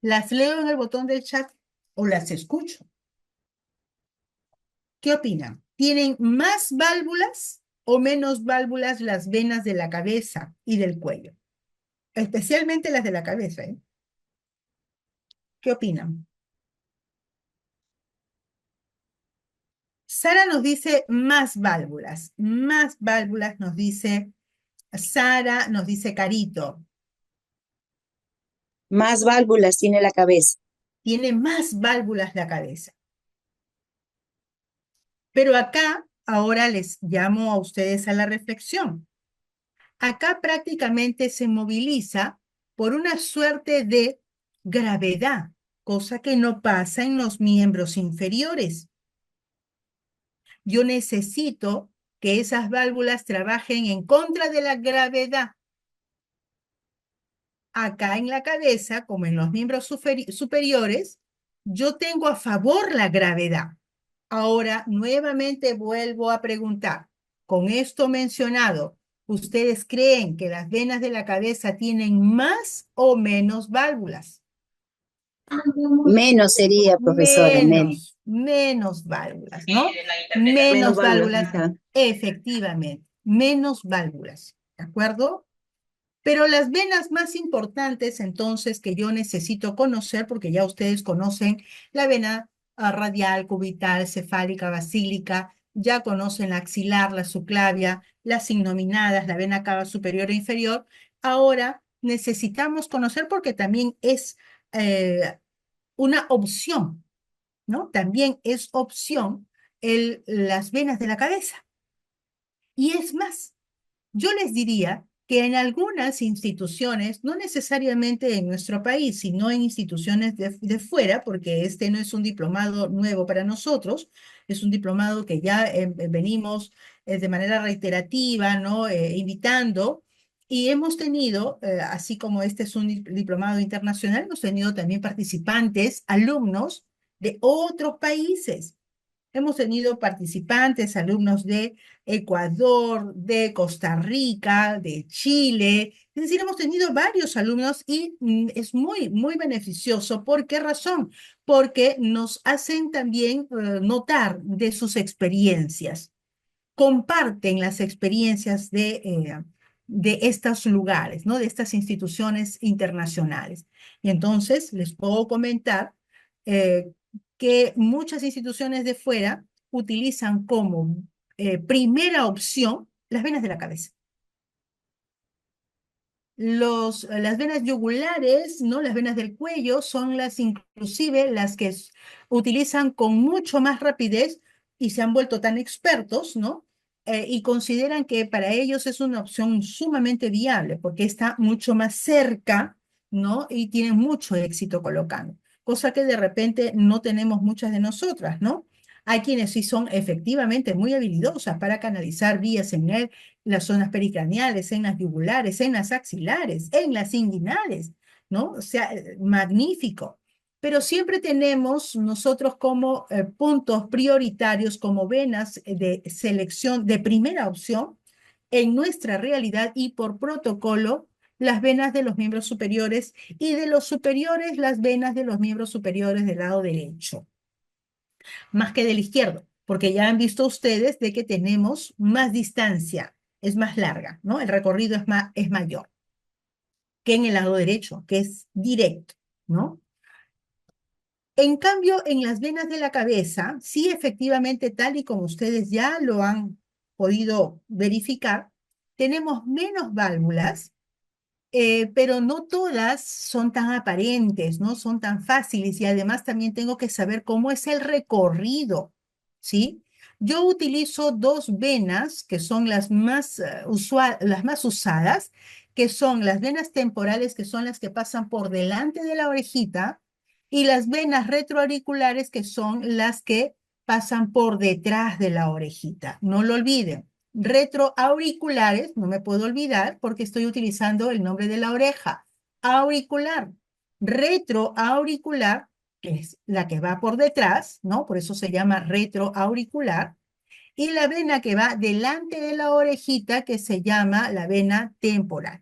¿Las leo en el botón del chat o las escucho? ¿Qué opinan? ¿Tienen más válvulas o menos válvulas las venas de la cabeza y del cuello? Especialmente las de la cabeza, ¿eh? ¿Qué opinan? Sara nos dice más válvulas nos dice Sara, nos dice Carito. Más válvulas tiene la cabeza. Tiene más válvulas la cabeza. Pero acá, ahora les llamo a ustedes a la reflexión. Acá prácticamente se moviliza por una suerte de gravedad, cosa que no pasa en los miembros inferiores. Yo necesito que esas válvulas trabajen en contra de la gravedad. Acá en la cabeza, como en los miembros superiores, yo tengo a favor la gravedad. Ahora, nuevamente vuelvo a preguntar, con esto mencionado, ¿ustedes creen que las venas de la cabeza tienen más o menos válvulas? Menos sería, profesora, menos. Menos válvulas, ¿no? Menos Menos válvulas, válvulas, hija. efectivamente, menos válvulas, ¿de acuerdo? Pero las venas más importantes, entonces, que yo necesito conocer, porque ya ustedes conocen la vena radial, cubital, cefálica, basílica, ya conocen la axilar, la subclavia, las signominadas, la vena cava superior e inferior. Ahora necesitamos conocer porque también es una opción, ¿no? También es opción las venas de la cabeza. Y es más, yo les diría que en algunas instituciones, no necesariamente en nuestro país, sino en instituciones de fuera, porque este no es un diplomado nuevo para nosotros, es un diplomado que ya venimos de manera reiterativa, ¿no? Invitando, y hemos tenido, así como este es un diplomado internacional, hemos tenido también participantes, alumnos de otros países. Hemos tenido participantes, alumnos de Ecuador, de Costa Rica, de Chile. Es decir, hemos tenido varios alumnos y es muy beneficioso. ¿Por qué razón? Porque nos hacen también notar de sus experiencias. Comparten las experiencias de estos lugares, ¿no? De estas instituciones internacionales. Y entonces les puedo comentar eh, que muchas instituciones de fuera utilizan como primera opción las venas de la cabeza. Las venas yugulares, ¿no? Las venas del cuello son inclusive las que utilizan con mucho más rapidez y se han vuelto tan expertos, ¿no? Y consideran que para ellos es una opción sumamente viable porque está mucho más cerca, ¿no? Y tienen mucho éxito colocando, cosa que de repente no tenemos muchas de nosotras, ¿no? Hay quienes sí son efectivamente muy habilidosas para canalizar vías en las zonas pericraniales, en las yugulares, en las axilares, en las inguinales, ¿no? O sea, magnífico. Pero siempre tenemos nosotros como puntos prioritarios, como venas de selección de primera opción en nuestra realidad y por protocolo, las venas de los miembros superiores y de los superiores, las venas de los miembros superiores del lado derecho, más que del izquierdo, porque ya han visto ustedes de que tenemos más distancia, es más larga, ¿no? El recorrido es mayor que en el lado derecho, que es directo, ¿no? En cambio, en las venas de la cabeza, sí, efectivamente, tal y como ustedes ya lo han podido verificar, tenemos menos válvulas, pero no todas son tan aparentes, no son tan fáciles y además también tengo que saber cómo es el recorrido ¿sí? Yo utilizo dos venas que son las más, las más usadas, que son las venas temporales, que son las que pasan por delante de la orejita, y las venas retroauriculares, que son las que pasan por detrás de la orejita. No lo olviden. Retroauriculares, no me puedo olvidar porque estoy utilizando el nombre de la oreja. Auricular. Retroauricular, que es la que va por detrás, ¿no? Por eso se llama retroauricular. Y la vena que va delante de la orejita, que se llama la vena temporal.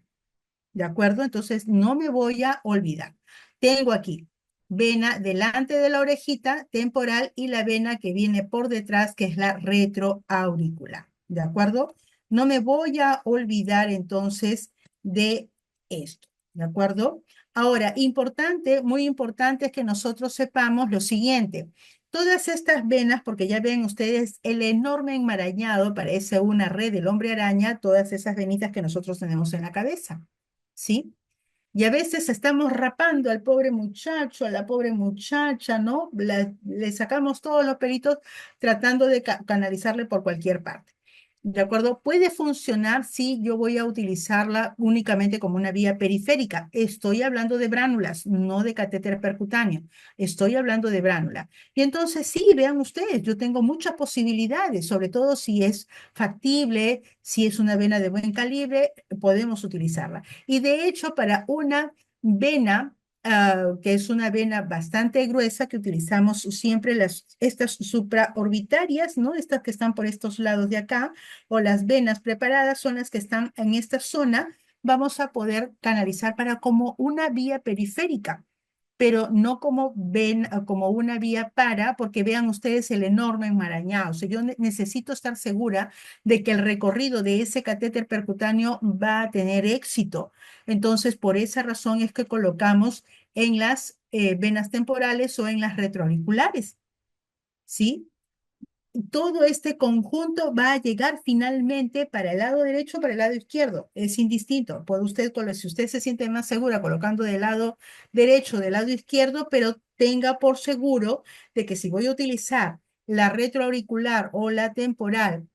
¿De acuerdo? Entonces, no me voy a olvidar. Tengo aquí vena delante de la orejita temporal y la vena que viene por detrás, que es la retroauricular. ¿De acuerdo? No me voy a olvidar entonces de esto. ¿De acuerdo? Ahora, importante, muy importante es que nosotros sepamos lo siguiente. Todas estas venas, porque ya ven ustedes el enorme enmarañado, parece una red del hombre araña, todas esas venitas que nosotros tenemos en la cabeza. ¿Sí? Y a veces estamos rapando al pobre muchacho, a la pobre muchacha, ¿no? Le sacamos todos los pelitos tratando de canalizarle por cualquier parte. ¿De acuerdo? Puede funcionar si yo voy a utilizarla únicamente como una vía periférica. Estoy hablando de bránulas, no de catéter percutáneo. Estoy hablando de bránula. Y entonces sí, vean ustedes, yo tengo muchas posibilidades, sobre todo si es factible, si es una vena de buen calibre, podemos utilizarla. Y de hecho, para una vena, que es una vena bastante gruesa, que utilizamos siempre estas supraorbitarias, ¿no? Estas que están por estos lados de acá, o las venas preparadas son las que están en esta zona, vamos a poder canalizar para como una vía periférica, pero no como como una vía para, porque vean ustedes el enorme enmarañado. O sea, yo necesito estar segura de que el recorrido de ese catéter percutáneo va a tener éxito. Entonces, por esa razón es que colocamos en las venas temporales o en las retroauriculares, ¿sí? Todo este conjunto va a llegar finalmente para el lado derecho o para el lado izquierdo. Es indistinto. Puede usted, si usted se siente más segura colocando del lado derecho o del lado izquierdo, pero tenga por seguro de que si voy a utilizar la retroauricular o la temporal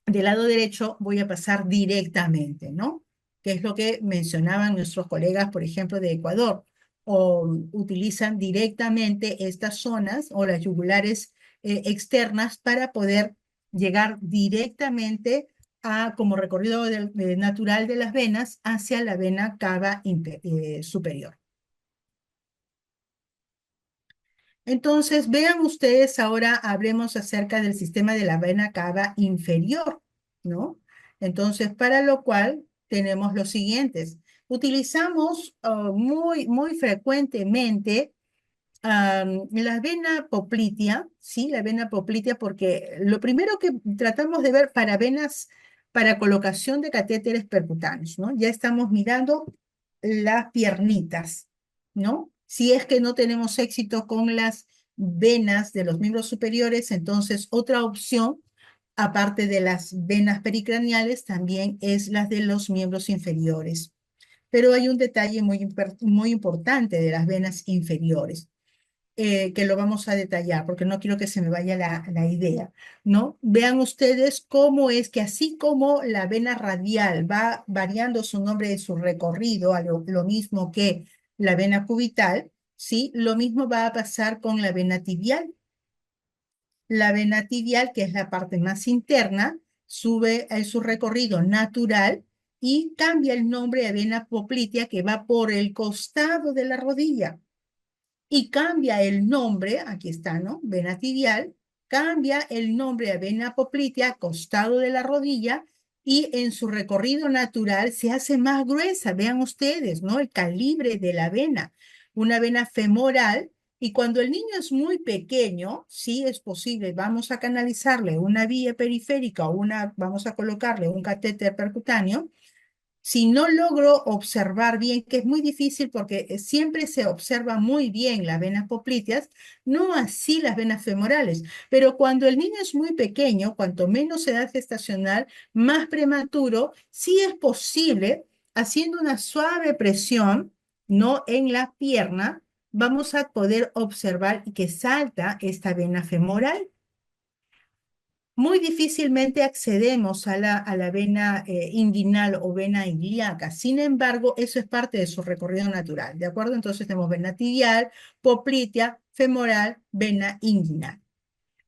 del lado derecho, voy a pasar directamente, ¿no? Que es lo que mencionaban nuestros colegas, por ejemplo, de Ecuador, o utilizan directamente estas zonas o las yugulares externas para poder llegar directamente como recorrido natural de las venas hacia la vena cava superior. Entonces, vean ustedes, ahora hablemos acerca del sistema de la vena cava inferior, ¿no? Entonces, para lo cual tenemos los siguientes. Utilizamos muy frecuentemente la vena poplitea, ¿sí? La vena poplitea, porque lo primero que tratamos de ver para venas, para colocación de catéteres percutáneos, ¿no? Ya estamos mirando las piernitas, ¿no? Si es que no tenemos éxito con las venas de los miembros superiores, entonces otra opción, aparte de las venas pericraniales, también es las de los miembros inferiores. Pero hay un detalle muy importante de las venas inferiores que lo vamos a detallar, porque no quiero que se me vaya la idea, ¿no? Vean ustedes cómo es que así como la vena radial va variando su nombre de su recorrido, a lo mismo que la vena cubital, ¿sí? Lo mismo va a pasar con la vena tibial. La vena tibial, que es la parte más interna, sube a su recorrido natural y cambia el nombre a vena poplitea, que va por el costado de la rodilla y cambia el nombre, aquí está, ¿no? Vena tibial, cambia el nombre a vena poplitea, costado de la rodilla, y en su recorrido natural se hace más gruesa. Vean ustedes, ¿no? El calibre de la vena. Una vena femoral, y cuando el niño es muy pequeño, sí es posible, vamos a canalizarle una vía periférica o vamos a colocarle un catéter percutáneo. Si no logro observar bien, que es muy difícil porque siempre se observa muy bien las venas popliteas, no así las venas femorales. Pero cuando el niño es muy pequeño, cuanto menos edad gestacional, más prematuro, sí es posible, haciendo una suave presión, ¿no? En la pierna, vamos a poder observar que salta esta vena femoral. muy difícilmente accedemos a la vena inguinal o vena ilíaca. Sin embargo, eso es parte de su recorrido natural, ¿de acuerdo? Entonces tenemos vena tibial, poplitea, femoral, vena inguinal.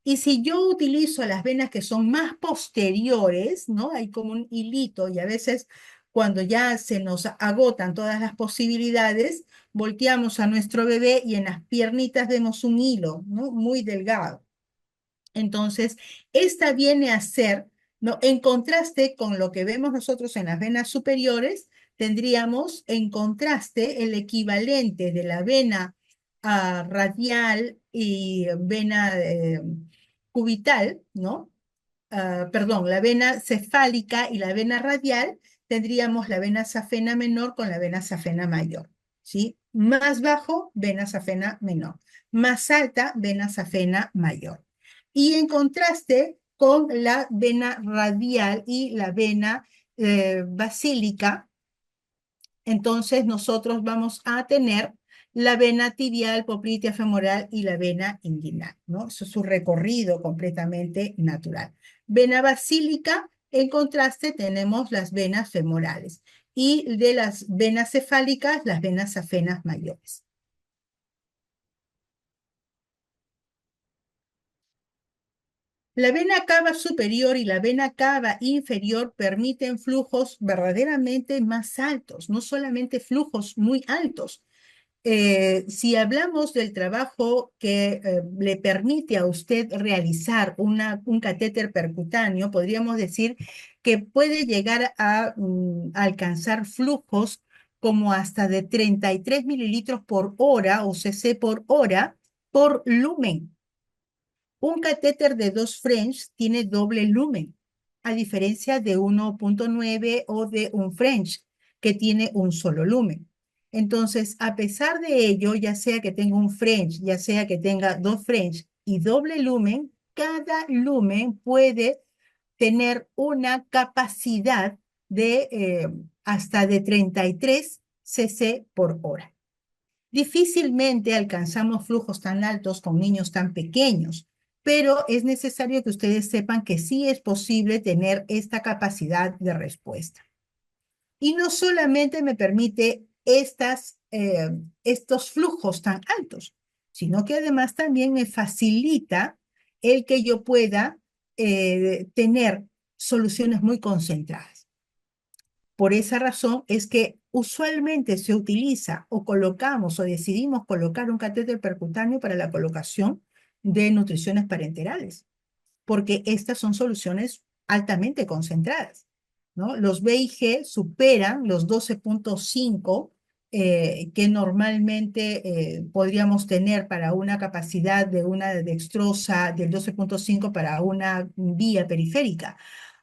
Y si yo utilizo las venas que son más posteriores, ¿no? Hay como un hilito y a veces cuando ya se nos agotan todas las posibilidades, volteamos a nuestro bebé y en las piernitas vemos un hilo, ¿no? Muy delgado. Entonces, esta viene a ser, ¿no? En contraste con lo que vemos nosotros en las venas superiores, tendríamos en contraste el equivalente de la vena radial y vena cubital, ¿no? Perdón, la vena cefálica y la vena radial, tendríamos la vena safena menor con la vena safena mayor, ¿sí? Más bajo, vena safena menor. Más alta, vena safena mayor. Y en contraste con la vena radial y la vena basílica, entonces nosotros vamos a tener la vena tibial, poplitea femoral y la vena inguinal, ¿no? Eso es su recorrido completamente natural. Vena basílica, en contraste, tenemos las venas femorales. Y de las venas cefálicas, las venas safenas mayores. La vena cava superior y la vena cava inferior permiten flujos verdaderamente más altos, no solamente flujos muy altos. Si hablamos del trabajo que le permite a usted realizar un catéter percutáneo, podríamos decir que puede llegar a alcanzar flujos como hasta de 33 mililitros por hora o cc por hora por lumen. Un catéter de 2 French tiene doble lumen, a diferencia de 1.9 o de un French, que tiene un solo lumen. Entonces, a pesar de ello, ya sea que tenga un French, ya sea que tenga 2 French y doble lumen, cada lumen puede tener una capacidad de hasta de 33 cc por hora. Difícilmente alcanzamos flujos tan altos con niños tan pequeños, pero es necesario que ustedes sepan que sí es posible tener esta capacidad de respuesta. Y no solamente me permite estos flujos tan altos, sino que además también me facilita el que yo pueda tener soluciones muy concentradas. Por esa razón es que usualmente se utiliza o colocamos o decidimos colocar un catéter percutáneo para la colocación de nutriciones parenterales, porque estas son soluciones altamente concentradas, ¿no? Los B y G superan los 12.5 que normalmente podríamos tener para una capacidad de una dextrosa del 12.5 para una vía periférica,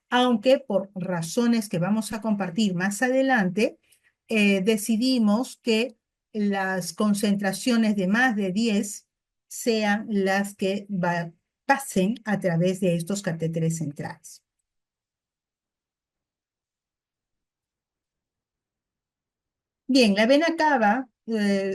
aunque por razones que vamos a compartir más adelante, decidimos que las concentraciones de más de 10 sean las que pasen a través de estos catéteres centrales. Bien, la vena cava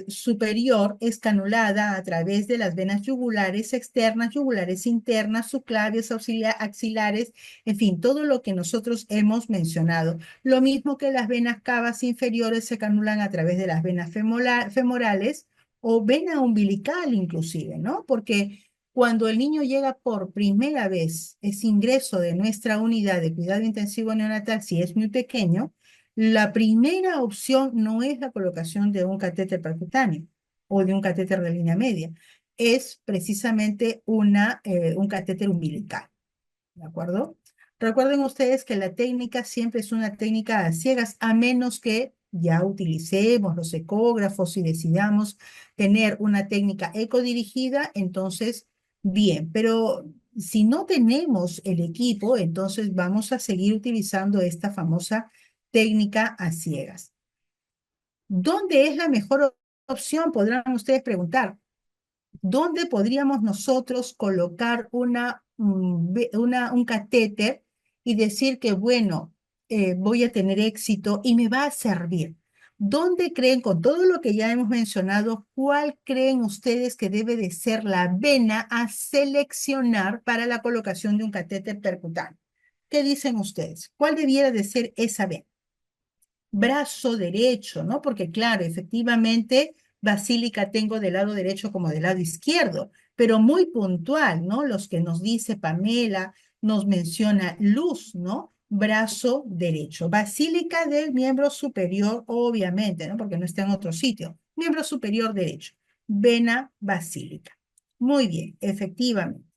superior es canulada a través de las venas yugulares externas, yugulares internas, subclavias, axilares, en fin, todo lo que nosotros hemos mencionado. Lo mismo que las venas cavas inferiores se canulan a través de las venas femorales o vena umbilical inclusive, ¿no? Porque cuando el niño llega por primera vez, ese ingreso de nuestra unidad de cuidado intensivo neonatal, si es muy pequeño, la primera opción no es la colocación de un catéter percutáneo o de un catéter de línea media, es precisamente un catéter umbilical, ¿de acuerdo? Recuerden ustedes que la técnica siempre es una técnica a ciegas, a menos que ya utilicemos los ecógrafos y decidamos tener una técnica ecodirigida, entonces, bien, pero si no tenemos el equipo, entonces vamos a seguir utilizando esta famosa técnica a ciegas. ¿Dónde es la mejor opción? Podrán ustedes preguntar. ¿Dónde podríamos nosotros colocar un catéter y decir que, bueno, voy a tener éxito y me va a servir? ¿Dónde creen, con todo lo que ya hemos mencionado, cuál creen ustedes que debe de ser la vena a seleccionar para la colocación de un catéter percutáneo? ¿Qué dicen ustedes? ¿Cuál debiera de ser esa vena? Brazo derecho, ¿no? Porque claro, efectivamente, basílica tengo del lado derecho como del lado izquierdo, pero muy puntual, ¿no? Los que nos dice Pamela, nos menciona Luz, ¿no? Brazo derecho. Basílica del miembro superior, obviamente, ¿no? Porque no está en otro sitio. Miembro superior derecho. Vena basílica. Muy bien, efectivamente.